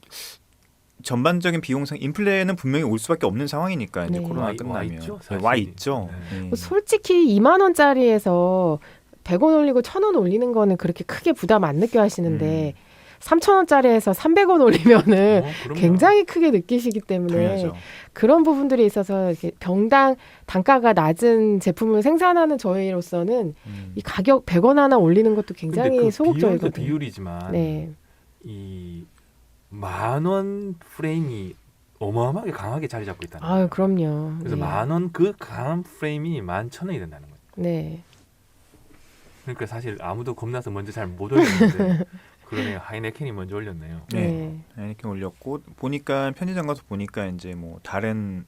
Speaker 2: 전반적인 비용상 인플레는 분명히 올 수밖에 없는 상황이니까 이제
Speaker 3: 네.
Speaker 2: 코로나
Speaker 1: 와
Speaker 2: 끝나면
Speaker 1: 있죠,
Speaker 2: 네,
Speaker 1: 사실.
Speaker 2: 와 있죠.
Speaker 1: 네.
Speaker 2: 네.
Speaker 3: 뭐 솔직히 2만 원짜리에서 100원 올리고 1,000원 올리는 거는 그렇게 크게 부담 안 느껴 하시는데 3,000원짜리에서 300원 올리면은
Speaker 1: 그럼요.
Speaker 3: 굉장히 크게 느끼시기 때문에
Speaker 2: 당연하죠.
Speaker 3: 그런 부분들이 있어서 이렇게 병당 단가가 낮은 제품을 생산하는 저희로서는 이 가격 100원 하나 올리는 것도 굉장히
Speaker 1: 근데 그
Speaker 3: 소극적이거든요.
Speaker 1: 비율도 비율이지만
Speaker 3: 네.
Speaker 1: 이 10,000원 프레임이 어마어마하게 강하게 자리 잡고 있다는
Speaker 3: 아유,
Speaker 1: 거예요.
Speaker 3: 그럼요.
Speaker 1: 그래서
Speaker 3: 네.
Speaker 1: 10,000원 그 강한 프레임이 11,000원이 된다는 거예요.
Speaker 3: 네.
Speaker 1: 그러니까 사실 아무도 겁나서 먼저 잘 못 올렸는데 그러네 하이네켄이 먼저 올렸네요.
Speaker 2: 네. 이렇게 올렸고 보니까 편의점 가서 보니까 이제 뭐 다른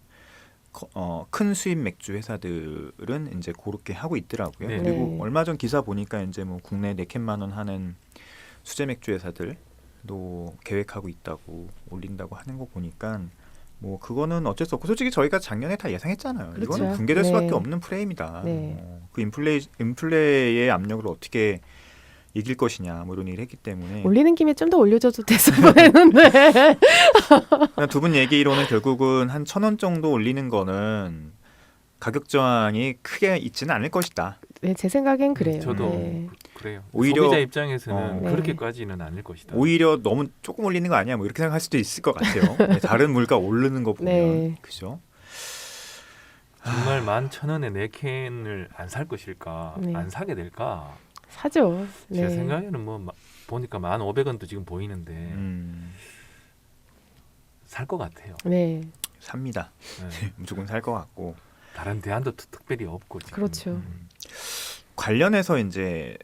Speaker 2: 큰 수입 맥주 회사들은 이제 그렇게 하고 있더라고요.
Speaker 1: 네.
Speaker 2: 그리고
Speaker 3: 네.
Speaker 2: 얼마 전 기사 보니까 이제 뭐 국내 4캔만 원 하는 수제 맥주 회사들도 계획하고 있다고 올린다고 하는 거 보니까 뭐 그거는 어쩔 수 없고 솔직히 저희가 작년에 다 예상했잖아요.
Speaker 3: 그렇죠.
Speaker 2: 이거는 붕괴될
Speaker 3: 네.
Speaker 2: 수밖에 없는 프레임이다.
Speaker 3: 네.
Speaker 2: 그 인플레의 압력을 어떻게 이길 것이냐 뭐 이런 얘기를 했기 때문에
Speaker 3: 올리는 김에 좀 더 올려줘도 됐을 뻔했는데.
Speaker 2: 두 분 얘기로는 결국은 한 1,000원 정도 올리는 거는 가격 저항이 크게 있지는 않을 것이다.
Speaker 3: 네, 제 생각엔 그래요.
Speaker 1: 저도
Speaker 3: 네.
Speaker 1: 그래요.
Speaker 2: 오히려-
Speaker 1: 소비자 입장에서는
Speaker 3: 네.
Speaker 1: 그렇게까지는 않을 것이다.
Speaker 2: 오히려 너무 조금 올리는 거 아니야? 뭐 이렇게 생각할 수도 있을 것 같아요. 네, 다른 물가 오르는 거 보면
Speaker 3: 네.
Speaker 2: 그죠?
Speaker 1: 정말 11,000원에 4캔을 안 살 것일까?
Speaker 3: 네.
Speaker 1: 안 사게 될까?
Speaker 3: 사죠. 네.
Speaker 1: 제 생각에는 뭐 보니까 1,500원도 지금 보이는데 살 것 같아요.
Speaker 3: 네.
Speaker 2: 삽니다.
Speaker 1: 네.
Speaker 2: 무조건 살 것 같고
Speaker 1: 다른 대안도 특별히 없고 지금.
Speaker 3: 그렇죠.
Speaker 2: 관련해서 이제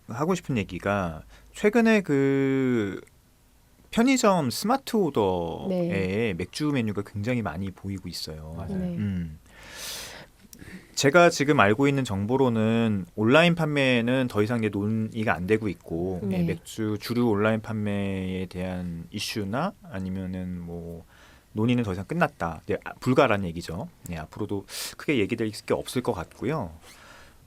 Speaker 2: 하고 싶은 얘기가 최근에 그 편의점 스마트 오더에
Speaker 3: 네.
Speaker 2: 맥주 메뉴가 굉장히 많이 보이고 있어요.
Speaker 1: 맞아요.
Speaker 3: 네.
Speaker 2: 제가 지금 알고 있는 정보로는 온라인 판매는 더 이상 이제 논의가 안 되고 있고
Speaker 3: 네.
Speaker 2: 맥주 주류 온라인 판매에 대한 이슈나 아니면은 뭐 논의는 더 이상 끝났다. 네, 불가라는 얘기죠. 네, 앞으로도 크게 얘기될 게 없을 것 같고요.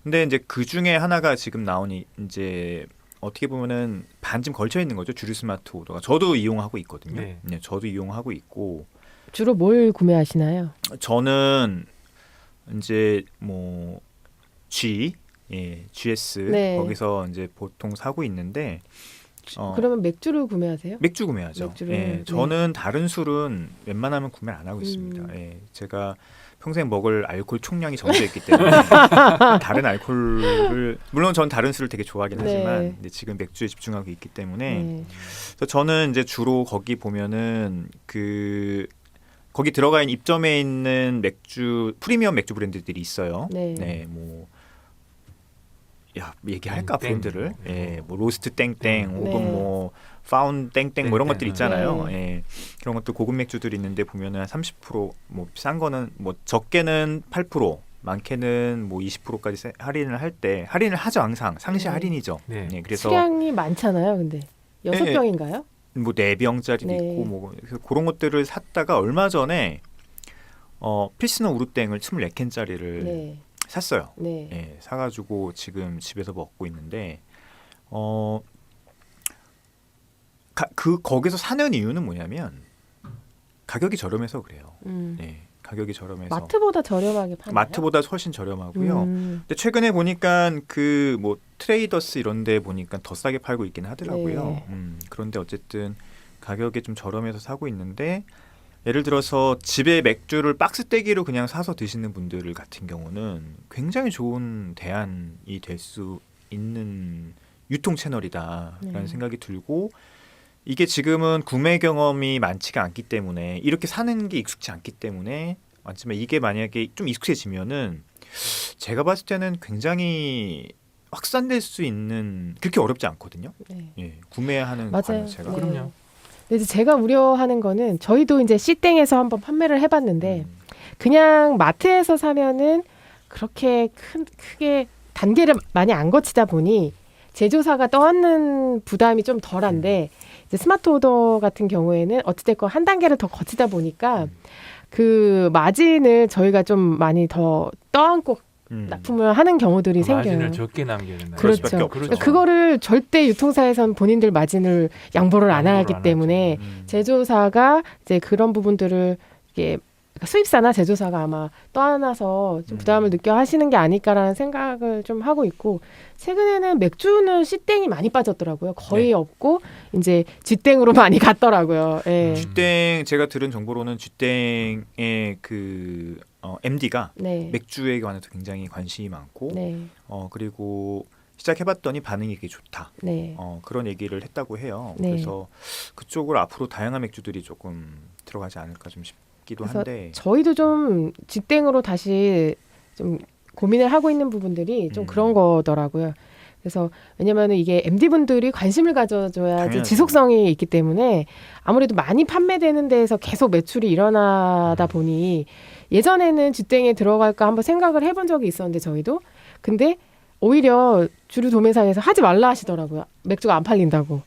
Speaker 2: 근데 이제 그 중에 하나가 지금 나오니 이제 어떻게 보면은 반쯤 걸쳐 있는 거죠. 주류 스마트 오더가. 저도 이용하고 있거든요.
Speaker 1: 네.
Speaker 2: 네, 저도 이용하고 있고
Speaker 3: 주로 뭘 구매하시나요?
Speaker 2: 저는 이제 뭐 GS
Speaker 3: 네.
Speaker 2: 거기서 이제 보통 사고 있는데
Speaker 3: 그러면 맥주를 구매하세요?
Speaker 2: 맥주 구매하죠.
Speaker 3: 맥주를,
Speaker 2: 예,
Speaker 3: 네.
Speaker 2: 저는 다른 술은 웬만하면 구매 안 하고 있습니다. 예, 제가 평생 먹을 알코올 총량이 정해져 있기 때문에 다른 알코올을 물론 전 다른 술을 되게 좋아하긴
Speaker 3: 네.
Speaker 2: 하지만 이제 지금 맥주에 집중하고 있기 때문에
Speaker 3: 네.
Speaker 2: 그래서 저는 이제 주로 거기 보면은 그 거기 들어가 있는 입점에 있는 맥주 프리미엄 맥주 브랜드들이 있어요.
Speaker 3: 네.
Speaker 2: 뭐 얘기할까
Speaker 1: 땡.
Speaker 2: 브랜드를 뭐 로스트 땡땡 혹은
Speaker 3: 네.
Speaker 2: 뭐 파운 땡땡 뭐 이런
Speaker 1: 땡땡.
Speaker 2: 것들 있잖아요.
Speaker 3: 네.
Speaker 2: 예. 그런 것도 고급 맥주들이 있는데 보면은 한 30%뭐 싼 거는 뭐 적게는 8% 많게는 뭐 20%까지 할인을 할 때 할인을 하죠 항상 상시
Speaker 3: 네.
Speaker 2: 할인이죠.
Speaker 1: 네.
Speaker 2: 예, 그래서
Speaker 3: 수량이 많잖아요. 근데 6병인가요?
Speaker 2: 뭐 4병짜리도
Speaker 3: 네.
Speaker 2: 있고 뭐 그래서 그런 것들을 샀다가 얼마 전에 필스너 우르땡을 24캔짜리를
Speaker 3: 네.
Speaker 2: 샀어요.
Speaker 3: 네.
Speaker 2: 예, 사가지고 지금 집에서 먹고 있는데 거기서 사는 이유는 뭐냐면 가격이 저렴해서 그래요. 네, 가격이 저렴해서
Speaker 3: 마트보다 저렴하게 파나요?
Speaker 2: 마트보다 훨씬 저렴하고요. 근데 최근에 보니까 그 뭐 트레이더스 이런데 보니까 더 싸게 팔고 있긴 하더라고요.
Speaker 3: 네.
Speaker 2: 그런데 어쨌든 가격이 좀 저렴해서 사고 있는데 예를 들어서 집에 맥주를 박스떼기로 그냥 사서 드시는 분들 같은 경우는 굉장히 좋은 대안이 될 수 있는 유통 채널이다라는
Speaker 3: 네.
Speaker 2: 생각이 들고 이게 지금은 구매 경험이 많지가 않기 때문에 이렇게 사는 게 익숙치 않기 때문에 맞지만 이게 만약에 좀 익숙해지면은 제가 봤을 때는 굉장히 확산될 수 있는 그렇게 어렵지 않거든요.
Speaker 3: 네.
Speaker 2: 예, 구매하는
Speaker 3: 맞아요.
Speaker 2: 과정 제가
Speaker 3: 네.
Speaker 1: 그럼요.
Speaker 3: 근데 이제 제가 우려하는 거는 저희도 이제 C땡에서 한번 판매를 해봤는데 그냥 마트에서 사면은 그렇게 크게 단계를 많이 안 거치다 보니 제조사가 떠안는 부담이 좀 덜한데 이제 스마트 오더 같은 경우에는 어찌됐건 한 단계를 더 거치다 보니까 그 마진을 저희가 좀 많이 더 떠안고 납품을 하는 경우들이 생겨요.
Speaker 1: 마진을 적게 남겨야 된다.
Speaker 2: 그럴 수밖에
Speaker 3: 그렇죠.
Speaker 2: 없죠.
Speaker 1: 그렇죠.
Speaker 3: 그거를 절대 유통사에선 본인들 마진을 양보를 안
Speaker 1: 양보를
Speaker 3: 하기
Speaker 1: 안
Speaker 3: 때문에 제조사가 이제 그런 부분들을 이게 수입사나 제조사가 아마 떠안아서 좀 부담을 느껴 하시는 게 아닐까라는 생각을 좀 하고 있고 최근에는 맥주는 C땡이 많이 빠졌더라고요. 거의
Speaker 2: 네.
Speaker 3: 없고 이제 G땡으로 많이 갔더라고요. 예.
Speaker 2: 쥐땡 제가 들은 정보로는 쥐땡의 그 MD가
Speaker 3: 네.
Speaker 2: 맥주에 관해서 굉장히 관심이 많고
Speaker 3: 네.
Speaker 2: 그리고 시작해봤더니 반응이 되게 좋다.
Speaker 3: 네.
Speaker 2: 그런 얘기를 했다고 해요.
Speaker 3: 네.
Speaker 2: 그래서 그쪽으로 앞으로 다양한 맥주들이 조금 들어가지 않을까 좀 싶기도
Speaker 3: 그래서
Speaker 2: 한데
Speaker 3: 저희도 좀 G땡으로 다시 좀 고민을 하고 있는 부분들이 좀 그런 거더라고요. 그래서 왜냐면은 이게 MD분들이 관심을 가져줘야지
Speaker 2: 당연하죠.
Speaker 3: 지속성이 있기 때문에 아무래도 많이 판매되는 데에서 계속 매출이 일어나다 보니 예전에는 G땡에 들어갈까 한번 생각을 해본 적이 있었는데 저희도 근데 오히려 주류 도매상에서 하지 말라 하시더라고요. 맥주가 안 팔린다고.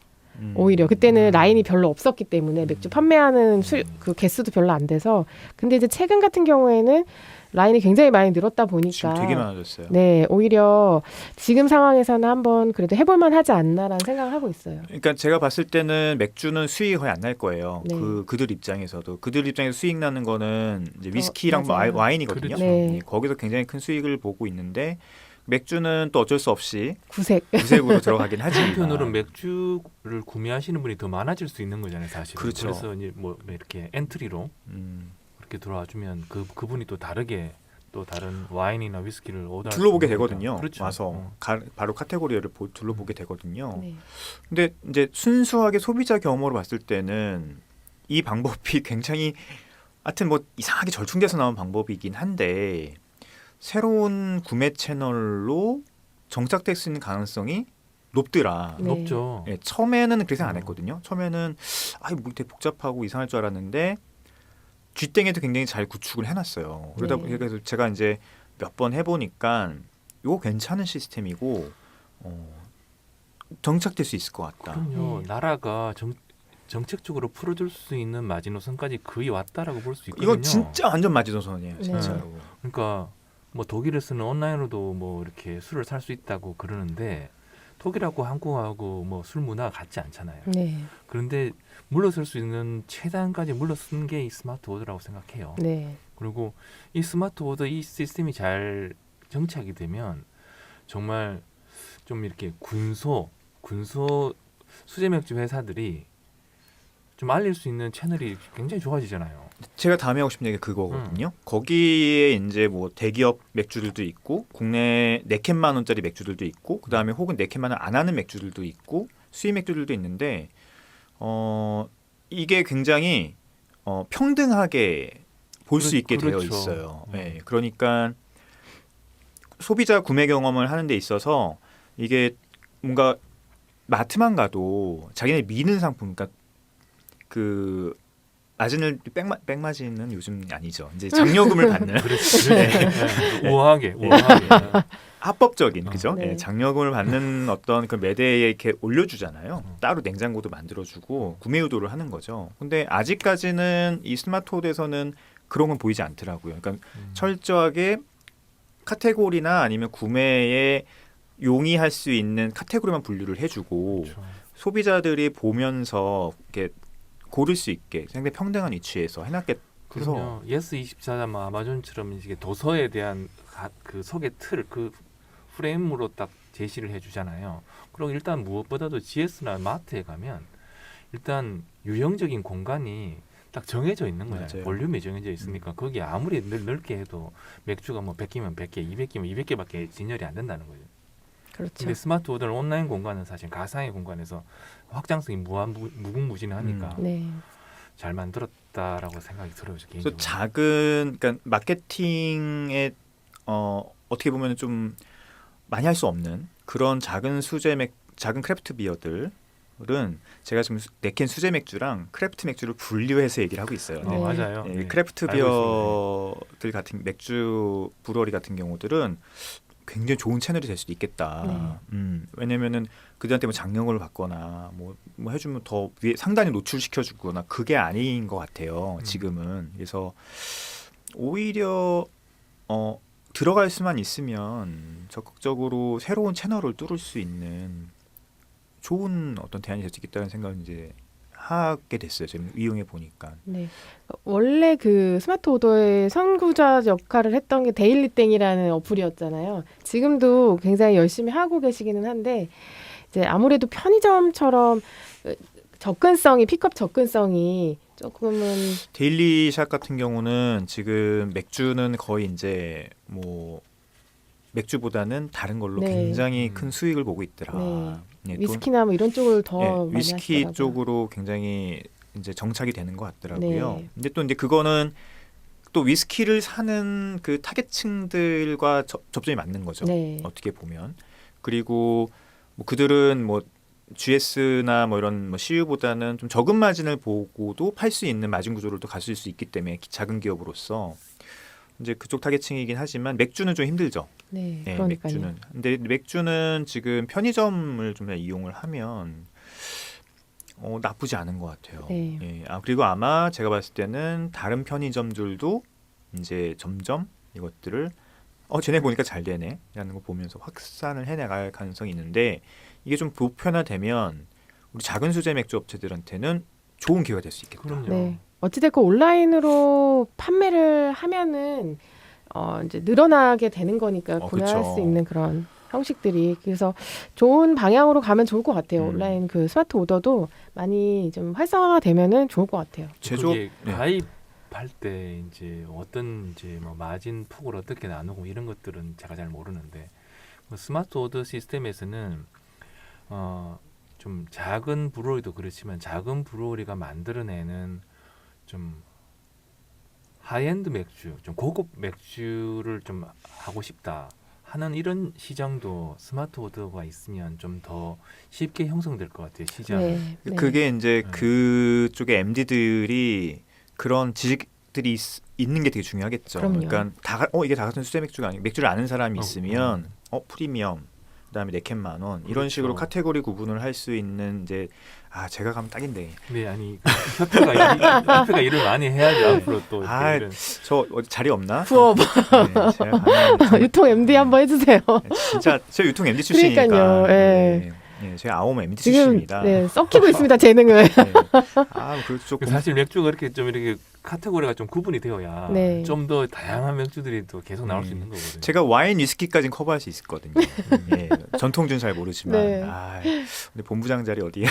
Speaker 3: 오히려 그때는 라인이 별로 없었기 때문에 맥주 판매하는 그 개수도 별로 안 돼서 근데 이제 최근 같은 경우에는 라인이 굉장히 많이 늘었다 보니까
Speaker 2: 지금 되게 많아졌어요.
Speaker 3: 네 오히려 지금 상황에서는 한번 그래도 해볼만 하지 않나라는 생각을 하고 있어요.
Speaker 2: 그러니까 제가 봤을 때는 맥주는 수익이 거의 안 날 거예요.
Speaker 3: 네.
Speaker 2: 그들 입장에서도 그들 입장에서 수익 나는 거는 이제 위스키랑
Speaker 3: 맞아요.
Speaker 2: 와인이거든요.
Speaker 1: 그렇죠.
Speaker 3: 네.
Speaker 2: 거기서 굉장히 큰 수익을 보고 있는데 맥주는 또 어쩔 수 없이
Speaker 3: 구색.
Speaker 2: 구색으로 들어가긴 하지만
Speaker 1: 한편으로는 맥주를 구매하시는 분이 더 많아질 수 있는 거잖아요, 사실.
Speaker 2: 그렇죠.
Speaker 1: 그래서 이제 뭐 이렇게 엔트리로 그렇게 들어와 주면 그분이 또 다르게 또 다른 와인이나 위스키를 오더
Speaker 2: 둘러보게 되거든요.
Speaker 1: 그렇죠.
Speaker 2: 와서 바로 카테고리를 둘러보게 되거든요.
Speaker 3: 네.
Speaker 2: 근데 이제 순수하게 소비자 경험으로 봤을 때는 이 방법이 굉장히 하여튼 뭐 이상하게 절충돼서 나온 방법이긴 한데 새로운 구매 채널로 정착될 수 있는 가능성이 높더라.
Speaker 3: 네.
Speaker 1: 높죠.
Speaker 2: 예, 처음에는 그렇게 생각 안 했거든요. 처음에는 뭐 되게 복잡하고 이상할 줄 알았는데 쥐땡에도 굉장히 잘 구축을 해놨어요. 그러다
Speaker 3: 네.
Speaker 2: 보니까 그래서 제가 이제 몇 번 해보니까 이거 괜찮은 시스템이고 정착될 수 있을 것 같다.
Speaker 1: 그럼요.
Speaker 3: 네.
Speaker 1: 나라가 정책적으로 풀어줄 수 있는 마지노선까지 거의 왔다라고 볼 수 있거든요.
Speaker 2: 이건 진짜 완전 마지노선이에요,
Speaker 3: 네.
Speaker 2: 진짜로.
Speaker 1: 그러니까 뭐 독일에서는 온라인으로도 뭐 이렇게 술을 살 수 있다고 그러는데 독일하고 한국하고 뭐 술 문화가 같지 않잖아요.
Speaker 3: 네.
Speaker 1: 그런데 물러설 수 있는 최단까지 물러선 게 이 스마트 오더라고 생각해요.
Speaker 3: 네.
Speaker 1: 그리고 이 스마트 오더 이 시스템이 잘 정착이 되면 정말 좀 이렇게 군소 수제 맥주 회사들이 좀 알릴 수 있는 채널이 굉장히 좋아지잖아요.
Speaker 2: 제가 다음에 하고 싶은 얘기가 그거거든요. 거기에 이제 뭐 대기업 맥주들도 있고 국내 4캔만 원짜리 맥주들도 있고 그 다음에 혹은 4캔만 원 안 하는 맥주들도 있고 수입 맥주들도 있는데 이게 굉장히 평등하게 볼 수 있게 되어
Speaker 1: 그렇죠.
Speaker 2: 있어요. 네, 그러니까 소비자 구매 경험을 하는 데 있어서 이게 뭔가 마트만 가도 자기네 미는 상품, 그러니까 그 마진을 백마진은 요즘 아니죠. 이제 장려금을 받는
Speaker 1: 그렇지. 우아하게.
Speaker 2: 합법적인 그죠?
Speaker 3: 네.
Speaker 2: 예, 장려금을 받는 어떤 그 매대에 이렇게 올려주잖아요. 따로 냉장고도 만들어주고 구매 유도를 하는 거죠. 근데 아직까지는 이 스마트홀에서는 그런 건 보이지 않더라고요. 그러니까 철저하게 카테고리나 아니면 구매에 용이할 수 있는 카테고리만 분류를 해주고
Speaker 1: 그렇죠.
Speaker 2: 소비자들이 보면서 이렇게 고를 수 있게 상당히 평등한 위치에서 해놨겠. 그래서
Speaker 1: 그럼요. 예스24나 뭐 아마존처럼 이게 도서에 대한 그 소개 틀, 그 프레임으로 딱 제시를 해주잖아요. 그리고 일단 무엇보다도 GS나 마트에 가면 일단 유형적인 공간이 딱 정해져 있는 거예요.
Speaker 2: 맞아요.
Speaker 1: 볼륨이 정해져 있으니까 거기 아무리 넓게 해도 맥주가 뭐 100개면 100개, 200개면 200개밖에 진열이 안 된다는 거죠.
Speaker 3: 그렇죠.
Speaker 1: 근데 스마트 오더는 온라인 공간은 사실 가상의 공간에서 확장성이 무궁무진하니까
Speaker 3: 네.
Speaker 1: 잘 만들었다라고 생각이 들어요. 저
Speaker 2: 그래서
Speaker 1: 개인적으로.
Speaker 2: 작은 그러니까 마케팅에 어떻게 보면 좀 많이 할 수 없는 그런 작은 작은 크래프트 비어들은 제가 지금 내캔 수제 맥주랑 크래프트 맥주를 분류해서 얘기를 하고 있어요.
Speaker 1: 네,
Speaker 3: 네.
Speaker 1: 맞아요.
Speaker 2: 네,
Speaker 1: 네.
Speaker 2: 크래프트
Speaker 1: 알고
Speaker 2: 비어들 같은 맥주 브루어리 같은 경우들은 굉장히 좋은 채널이 될 수도 있겠다. 왜냐면은 그들한테 뭐 장려금을 받거나 뭐 해주면 더 위에 상단에 노출시켜주거나 그게 아닌 것 같아요. 지금은. 그래서 오히려 들어갈 수만 있으면 적극적으로 새로운 채널을 뚫을 수 있는 좋은 어떤 대안이 될 수 있겠다는 생각을 이제 하게 됐어요. 지금 이용해 보니까.
Speaker 3: 네. 원래 그 스마트 오더의 선구자 역할을 했던 게 데일리땡이라는 어플이었잖아요. 지금도 굉장히 열심히 하고 계시기는 한데 이제 아무래도 편의점처럼 접근성이 픽업 접근성이 조금은
Speaker 2: 데일리샷 같은 경우는 지금 맥주는 거의 이제 뭐 맥주보다는 다른 걸로
Speaker 3: 네.
Speaker 2: 굉장히
Speaker 1: 음.
Speaker 2: 큰 수익을 보고 있더라.
Speaker 3: 네.
Speaker 2: 네, 또
Speaker 3: 위스키나 뭐 이런 쪽을 더 많이
Speaker 2: 위스키
Speaker 3: 하시더라고요.
Speaker 2: 쪽으로 굉장히 이제 정착이 되는 것 같더라고요.
Speaker 3: 네.
Speaker 2: 근데 또 이제 그거는 또 위스키를 사는 그 타겟층들과 접점이 맞는 거죠.
Speaker 3: 네.
Speaker 2: 어떻게 보면. 그리고 뭐 그들은 뭐 GS나 뭐 이런 뭐 CU보다는 좀 적은 마진을 보고도 팔 수 있는 마진 구조를 또 가질 수 있기 때문에 작은 기업으로서 이제 그쪽 타겟층이긴 하지만 맥주는 좀 힘들죠.
Speaker 3: 네.
Speaker 2: 네,
Speaker 3: 그러니까요.
Speaker 2: 맥주는. 근데 맥주는 지금 편의점을 좀 이용을 하면 나쁘지 않은 것 같아요.
Speaker 3: 네.
Speaker 2: 예. 그리고 아마 제가 봤을 때는 다른 편의점들도 이제 점점 이것들을 쟤네 보니까 잘 되네라는 거 보면서 확산을 해나갈 가능성이 있는데 이게 좀 보편화되면 우리 작은 수제 맥주 업체들한테는 좋은 기회가 될 수 있겠다.
Speaker 1: 그럼요.
Speaker 3: 네. 어찌됐건 온라인으로 판매를 하면은 이제 늘어나게 되는 거니까 구매할
Speaker 2: 그쵸.
Speaker 3: 수 있는 그런 형식들이 그래서 좋은 방향으로 가면 좋을 것 같아요.
Speaker 2: 음.
Speaker 3: 온라인 그 스마트 오더도 많이 좀 활성화가 되면은 좋을 것 같아요.
Speaker 2: 제조업
Speaker 1: 그게 가입할 때 이제 어떤 이제 뭐 마진 폭을 어떻게 나누고 이런 것들은 제가 잘 모르는데 뭐 스마트 오더 시스템에서는 좀 작은 브루어리도 그렇지만 작은 브루어리가 만들어내는 좀 하이엔드 맥주, 좀 고급 맥주를 좀 하고 싶다 하는 이런 시장도 스마트 오더가 있으면 좀 더 쉽게 형성될 것 같아요. 시장.
Speaker 3: 네. 네.
Speaker 2: 그게 이제
Speaker 1: 네.
Speaker 2: 그쪽에 MD들이 그런 지식들이 있는 게 되게 중요하겠죠.
Speaker 3: 그럼요.
Speaker 2: 그러니까 이게 다 같은 수제 맥주가 아니고 맥주를 아는 사람이
Speaker 1: 어,
Speaker 2: 있으면 프리미엄 그다음에 4캔 10,000원 이런
Speaker 1: 그렇죠.
Speaker 2: 식으로 카테고리 구분을 할 수 있는 이제 제가 가면 딱인데
Speaker 1: 네, 아니 협회가 일을 많이 해야죠. 앞으로 또 이렇게
Speaker 2: 아,
Speaker 1: 이런
Speaker 2: 저 어디 자리 없나?
Speaker 3: 부업
Speaker 2: 네, 제가 가면
Speaker 3: 유통 MD 한번 해주세요.
Speaker 2: 진짜 제가 유통 MD 출신이니까.
Speaker 3: 그러니까요. 예.
Speaker 2: 네, 제가 아오모 MD
Speaker 3: 지금
Speaker 2: 출신입니다.
Speaker 3: 네, 썩히고 있습니다 재능을.
Speaker 2: 네. 그래도 조금
Speaker 1: 사실 맥주가 이렇게 좀 이렇게 카테고리가 좀 구분이 되어야
Speaker 3: 네.
Speaker 1: 좀 더 다양한 맥주들이 또 계속 나올 수 있는 거거든요.
Speaker 2: 제가 와인 위스키까지는 커버할 수 있거든요. 예, 전통주는 잘 모르지만.
Speaker 3: 네.
Speaker 2: 근데 본부장 자리 어디야?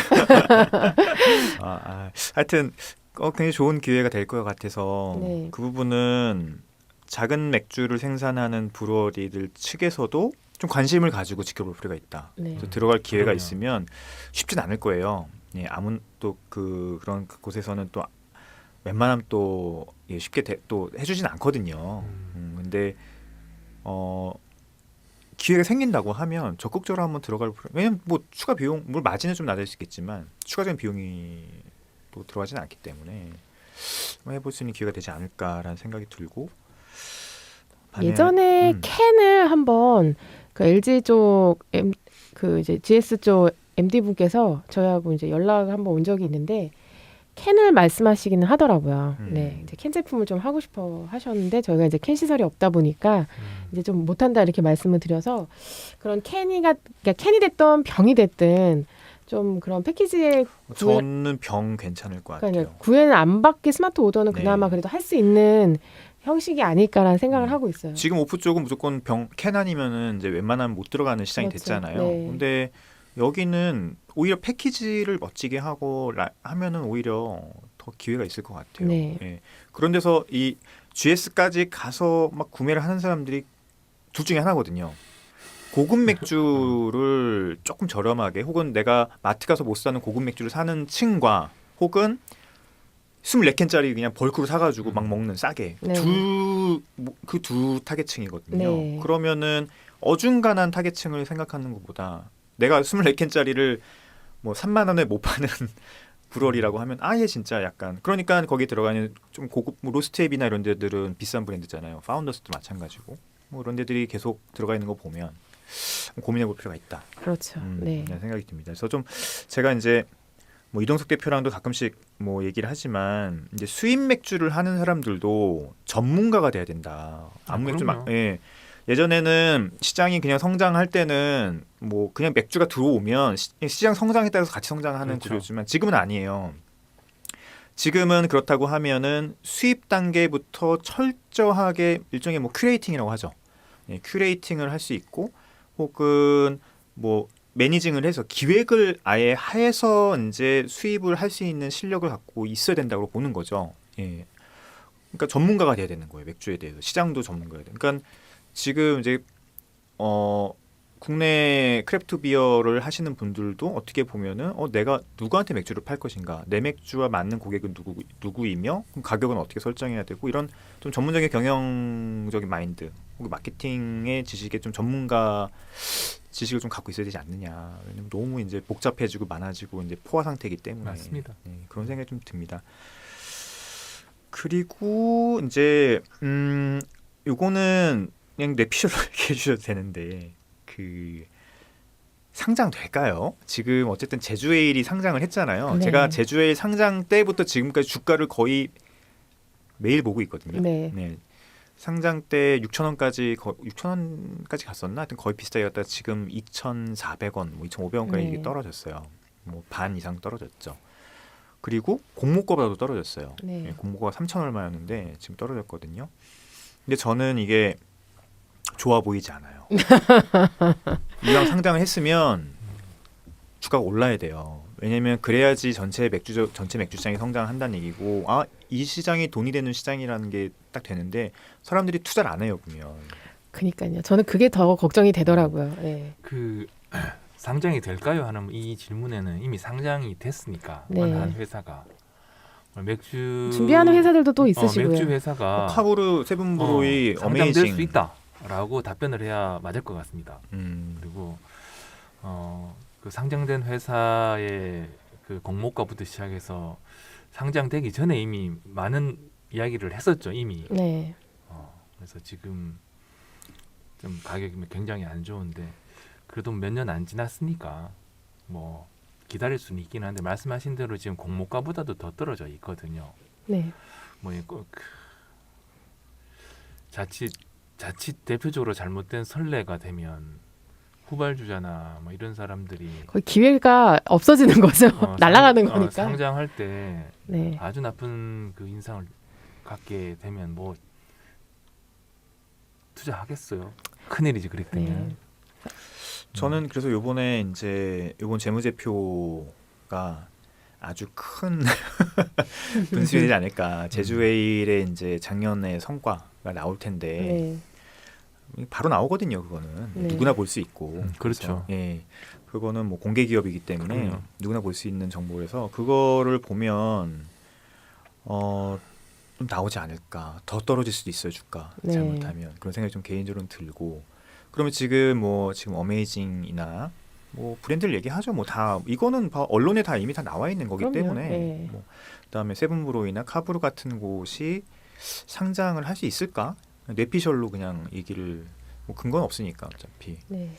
Speaker 2: 하여튼 굉장히 좋은 기회가 될 것 같아서
Speaker 3: 네.
Speaker 2: 그 부분은 작은 맥주를 생산하는 브루어리들 측에서도 좀 관심을 가지고 지켜볼 필요가 있다.
Speaker 3: 네.
Speaker 2: 그래서 들어갈 기회가
Speaker 1: 그럼요.
Speaker 2: 있으면 쉽진 않을 거예요. 예, 또 그런 곳에서는 또 웬만하면 또 쉽게 또 해주진 않거든요. 근데 기회가 생긴다고 하면 적극적으로 한번 왜냐면 뭐 추가 비용, 물론 마진은 좀 낮을 수 있겠지만 추가적인 비용이 또 들어가지는 않기 때문에 한번 해볼 수 있는 기회가 되지 않을까라는 생각이 들고
Speaker 3: 예전에 캔을 한번 그 LG 쪽 그 이제 GS 쪽 MD 분께서 저희하고 이제 연락을 한번 온 적이 있는데 캔을 말씀하시기는 하더라고요.
Speaker 2: 음.
Speaker 3: 네, 이제 캔 제품을 좀 하고 싶어 하셨는데 저희가 이제 캔 시설이 없다 보니까 이제 좀 못한다 이렇게 말씀을 드려서 그런 그러니까 캔이 됐던 병이 됐든 좀 그런 패키지에
Speaker 2: 저는 병 괜찮을 것 같아요.
Speaker 3: 그러니까 구애는 안 받게 스마트 오더는
Speaker 2: 네.
Speaker 3: 그나마 그래도 할 수 있는 형식이 아닐까라는 생각을 하고 있어요.
Speaker 2: 지금 오프 쪽은 무조건 캔 아니면은 이제 웬만하면 못 들어가는 시장이
Speaker 3: 그렇죠.
Speaker 2: 됐잖아요.
Speaker 3: 네.
Speaker 2: 근데 여기는 오히려 패키지를 멋지게 하고 하면은 오히려 더 기회가 있을 것 같아요.
Speaker 3: 네.
Speaker 2: 예. 그런 데서 이 GS까지 가서 막 구매를 하는 사람들이 둘 중에 하나거든요. 고급 맥주를 조금 저렴하게 혹은 내가 마트 가서 못 사는 고급 맥주를 사는 층과 혹은 24캔짜리 그냥 벌크로 사가지고 막 먹는 싸게
Speaker 3: 네.
Speaker 2: 그 두 타겟층이거든요.
Speaker 3: 네.
Speaker 2: 그러면은 어중간한 타겟층을 생각하는 것보다 내가 24캔짜리를 뭐 3만 원에 못 파는 브루어리라고 하면 아예 진짜 약간 그러니까 거기 들어가는 좀 고급 뭐 로스트앱이나 이런 데들은 비싼 브랜드잖아요. 파운더스도 마찬가지고 뭐 이런 데들이 계속 들어가 있는 거 보면 고민해볼 필요가 있다.
Speaker 3: 그렇죠. 네.
Speaker 2: 이런 생각이 듭니다. 그래서 좀 제가 이제 뭐 이동석 대표랑도 가끔씩 뭐 얘기를 하지만 이제 수입 맥주를 하는 사람들도 전문가가 돼야 된다. 아무 맥주 막
Speaker 1: 그럼요.
Speaker 2: 예전에는 시장이 그냥 성장할 때는 뭐 그냥 맥주가 들어오면 시장 성장에 따라서 같이 성장하는
Speaker 1: 그렇죠.
Speaker 2: 구조지만 지금은 아니에요. 지금은 그렇다고 하면은 수입 단계부터 철저하게 일종의 뭐 큐레이팅이라고 하죠. 큐레이팅을 할 수 있고 혹은 뭐 매니징을 해서 기획을 아예 해서 이제 수입을 할 수 있는 실력을 갖고 있어야 된다고 보는 거죠. 예. 그러니까 전문가가 돼야 되는 거예요. 맥주에 대해서 시장도 전문가가 돼요. 그러니까 지금 이제 국내 크래프트 비어를 하시는 분들도 어떻게 보면은 내가 누구한테 맥주를 팔 것인가, 내 맥주와 맞는 고객은 누구이며 그럼 가격은 어떻게 설정해야 되고 이런 좀 전문적인 경영적인 마인드 혹은 마케팅의 지식에 좀 전문가 지식을 좀 갖고 있어야 되지 않느냐. 왜냐면 너무 이제 복잡해지고 많아지고 이제 포화 상태이기 때문에
Speaker 1: 맞습니다.
Speaker 2: 그런 생각이 좀 듭니다. 그리고 이제 요거는 그냥 내피셜로 얘기해 주셔도 되는데 그 상장될까요? 지금 어쨌든 제주에일이 상장을 했잖아요.
Speaker 3: 네.
Speaker 2: 제가 제주에일 상장 때부터 지금까지 주가를 거의 매일 보고 있거든요.
Speaker 3: 네.
Speaker 2: 상장 때 6,000원까지 6,000원까지 갔었나? 하여튼 거의 비슷하게 갔다가 지금 2,400원, 뭐 2,500원까지
Speaker 3: 네.
Speaker 2: 이게 떨어졌어요. 뭐 반 이상 떨어졌죠. 그리고 공모가보다도 떨어졌어요.
Speaker 3: 네.
Speaker 2: 공모가가 3,000 얼마였는데 지금 떨어졌거든요. 근데 저는 이게 좋아 보이지 않아요. 이왕 상장을 했으면 주가가 올라야 돼요. 왜냐하면 그래야지 전체 맥주 시장이 성장한다는 얘기고 이 시장이 돈이 되는 시장이라는 게 딱 되는데 사람들이 투자를 안 해요 보면.
Speaker 3: 그러니까요. 저는 그게 더 걱정이 되더라고요. 네.
Speaker 1: 그 상장이 될까요? 하는 이 질문에는 이미 상장이 됐으니까
Speaker 3: 네.
Speaker 1: 어느 한 회사가 맥주
Speaker 3: 준비하는 회사들도 또 있으시고요.
Speaker 1: 맥주 회사가
Speaker 2: 카브르 세븐브로이
Speaker 1: 상장될
Speaker 2: 어메이징.
Speaker 1: 수 있다라고 답변을 해야 맞을 것 같습니다.
Speaker 2: 음.
Speaker 1: 그리고 그 상장된 회사의 그 공모가부터 시작해서 상장되기 전에 이미 많은 이야기를 했었죠 이미.
Speaker 3: 네.
Speaker 1: 그래서 지금 좀 가격이 굉장히 안 좋은데 그래도 몇 년 안 지났으니까 뭐 기다릴 수는 있긴 한데 말씀하신 대로 지금 공모가보다도 더 떨어져 있거든요.
Speaker 3: 네.
Speaker 1: 뭐 이거 자칫 대표적으로 잘못된 선례가 되면 후발주자나 뭐 이런 사람들이
Speaker 3: 거의 기회가 없어지는 거죠. 날아가는 거니까.
Speaker 1: 상장할 때
Speaker 3: 네.
Speaker 1: 아주 나쁜 그 인상을 갖게 되면 뭐 투자하겠어요. 큰일이지 그렇게 되면.
Speaker 3: 네.
Speaker 2: 저는 그래서 요번에 이제 요번 재무제표가 아주 큰 분수이 되지 않을까. 제주에일의 이제 작년의 성과가 나올 텐데 바로 나오거든요. 그거는
Speaker 3: 네.
Speaker 2: 누구나 볼 수 있고.
Speaker 1: 그렇죠.
Speaker 2: 그래서, 예, 그거는 뭐 공개 기업이기 때문에
Speaker 1: 그럼요.
Speaker 2: 누구나 볼 수 있는 정보라서 그거를 보면 좀 나오지 않을까. 더 떨어질 수도 있어요 주가
Speaker 3: 네.
Speaker 2: 잘못하면 그런 생각이 좀 개인적으로는 들고. 그러면 지금 어메이징이나 뭐 브랜드를 얘기하죠. 뭐 다 이거는 언론에 다 이미 다 나와 있는 거기
Speaker 3: 그럼요.
Speaker 2: 때문에
Speaker 3: 네.
Speaker 2: 뭐 그다음에 세븐브로이나 카브르 같은 곳이 상장을 할 수 있을까? 뇌피셜로 그냥 얘기를 뭐 근거는 없으니까 어차피.
Speaker 3: 네.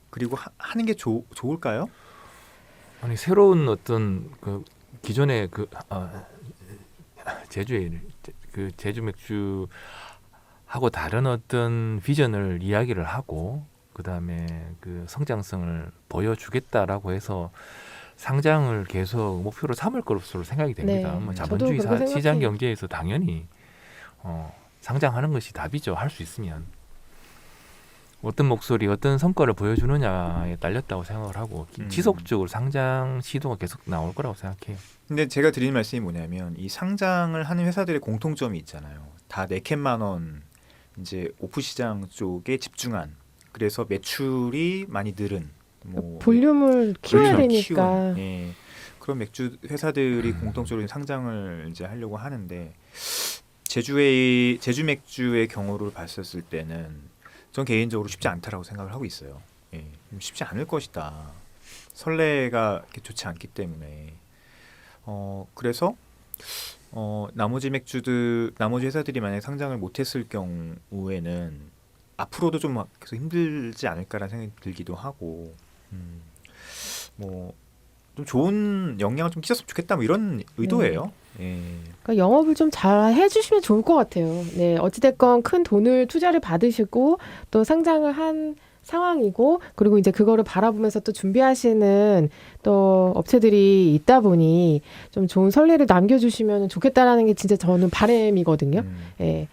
Speaker 2: 그리고 하는 게 좋을까요?
Speaker 1: 아니 새로운 어떤 그 기존에 제주에 그 제주 맥주하고 다른 어떤 비전을 이야기를 하고 그다음에 그 성장성을 보여주겠다라고 해서 상장을 계속 목표로 삼을 것으로 생각이 됩니다.
Speaker 3: 네.
Speaker 1: 뭐
Speaker 3: 저도
Speaker 1: 자본주의
Speaker 3: 그렇게
Speaker 1: 시장
Speaker 3: 생각해요.
Speaker 1: 경제에서 당연히 상장하는 것이 답이죠. 할 수 있으면 어떤 목소리, 어떤 성과를 보여주느냐에 딸렸다고 생각을 하고 지속적으로 상장 시도가 계속 나올 거라고 생각해요.
Speaker 2: 근데 제가 드리는 말씀이 뭐냐면 이 상장을 하는 회사들의 공통점이 있잖아요. 다 4캔만 원 이제 오프 시장 쪽에 집중한 그래서 매출이 많이 늘은 뭐
Speaker 3: 볼륨을 키워야
Speaker 2: 볼륨을
Speaker 3: 되니까.
Speaker 2: 키운, 예. 그런 맥주 회사들이 공통적으로 상장을 이제 하려고 하는데 제주 맥주의 경우를 봤었을 때는 전 개인적으로 쉽지 않다라고 생각을 하고 있어요. 예. 쉽지 않을 것이다. 선례가 이렇게 좋지 않기 때문에 그래서 나머지 회사들이 만약 상장을 못했을 경우에는 앞으로도 좀 계속 힘들지 않을까라는 생각이 들기도 하고 뭐 좀 좋은 영향을 좀 끼쳤으면 좋겠다 뭐 이런 의도예요. 예.
Speaker 3: 그러니까 영업을 좀 잘 해주시면 좋을 것 같아요. 네, 어찌됐건 큰 돈을 투자를 받으시고 또 상장을 한 상황이고 그리고 이제 그거를 바라보면서 또 준비하시는 또 업체들이 있다 보니 좀 좋은 선례를 남겨주시면 좋겠다라는 게 진짜 저는 바람이거든요. 예.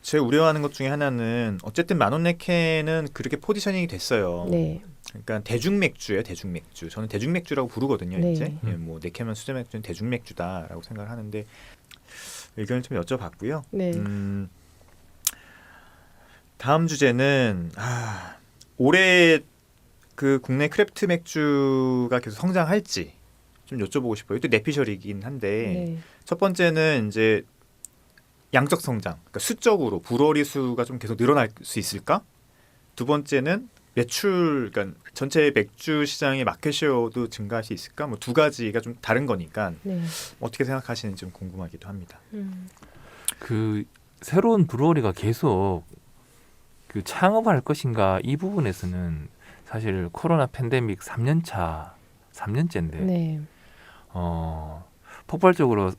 Speaker 2: 제 우려하는 것 중에 하나는 어쨌든 만원 네캔은 그렇게 포지셔닝이 됐어요.
Speaker 3: 네.
Speaker 2: 그러니까 대중맥주예요, 대중맥주. 저는 대중맥주라고 부르거든요.
Speaker 3: 네.
Speaker 2: 이제 뭐 네캔만 수제맥주는 대중맥주다라고 생각을 하는데 의견을 좀 여쭤봤고요.
Speaker 3: 네.
Speaker 2: 다음 주제는 올해 그 국내 크래프트 맥주가 계속 성장할지 좀 여쭤보고 싶어요. 또 내피셜이긴 한데
Speaker 3: 네.
Speaker 2: 첫 번째는 이제 양적 성장, 그러니까 수적으로 브루어리 수가 좀 계속 늘어날 수 있을까? 두 번째는 매출, 그러니까 전체 맥주 시장의 마켓 쉐어도 증가할 수 있을까? 뭐 두 가지가 좀 다른 거니까
Speaker 3: 네.
Speaker 2: 어떻게 생각하시는지 좀 궁금하기도 합니다.
Speaker 1: 그 새로운 브루어리가 계속 그 창업할 것인가 이 부분에서는 사실 코로나 팬데믹 3년째인데
Speaker 3: 네.
Speaker 1: 폭발적으로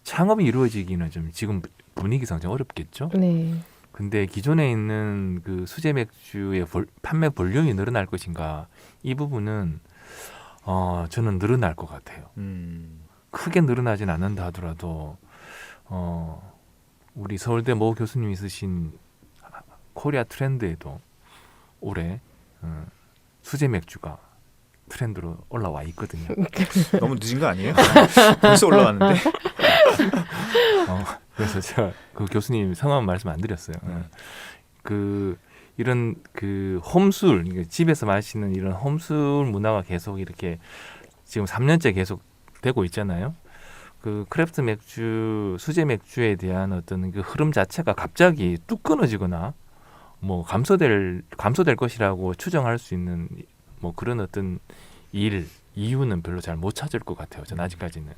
Speaker 1: 창업이 이루어지기는 좀 지금 분위기상 좀 어렵겠죠.
Speaker 3: 네.
Speaker 1: 근데 기존에 있는 그 수제 맥주의 판매 볼륨이 늘어날 것인가 이 부분은 저는 늘어날 것 같아요. 크게 늘어나진 않는다 하더라도 우리 서울대 모 교수님이 쓰신 코리아 트렌드에도 올해 수제 맥주가 트렌드로 올라와 있거든요.
Speaker 2: 너무 늦은 거 아니에요? 벌써 올라왔는데.
Speaker 1: 그래서 제가 그 교수님 성함 말씀 안 드렸어요. 그 이런 그 홈술, 그러니까 집에서 마시는 이런 홈술 문화가 계속 이렇게 지금 3년째 계속 되고 있잖아요. 그 크래프트 맥주, 수제 맥주에 대한 어떤 그 흐름 자체가 갑자기 뚝 끊어지거나 뭐 감소될 것이라고 추정할 수 있는 뭐 그런 어떤 이유는 별로 잘 못 찾을 것 같아요. 저는 아직까지는.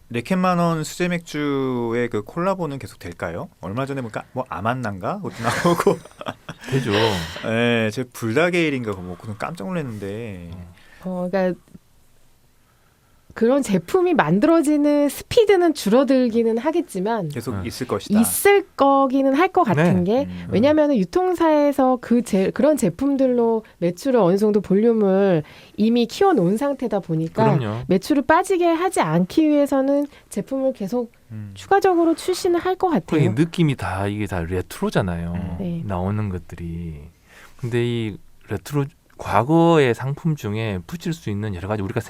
Speaker 2: 네캔만 원 수제 맥주의 그 콜라보는 계속 될까요? 얼마 전에 보니까 뭐 아만난가 그것도 나오고
Speaker 1: 되죠.
Speaker 2: 네, 제 불다게일인가 그거 먹고 깜짝 놀랐는데
Speaker 3: 그러니까 그런 제품이 만들어지는 스피드는 줄어들기는 하겠지만
Speaker 2: 계속 있을 것이다.
Speaker 3: 있을 거기는 할 것 같은
Speaker 1: 네.
Speaker 3: 게 왜냐하면 유통사에서 그런 제품들로 매출을 어느 정도 볼륨을 이미 키워놓은 상태다 보니까
Speaker 1: 그럼요.
Speaker 3: 매출을 빠지게 하지 않기 위해서는 제품을 계속 추가적으로 출시는 할 것 같아요.
Speaker 1: 그 느낌이 다 이게 다 레트로잖아요.
Speaker 3: 네.
Speaker 1: 나오는 것들이. 근데 이 레트로 과거의 상품 중에 붙일 수 있는 여러 가지 우리가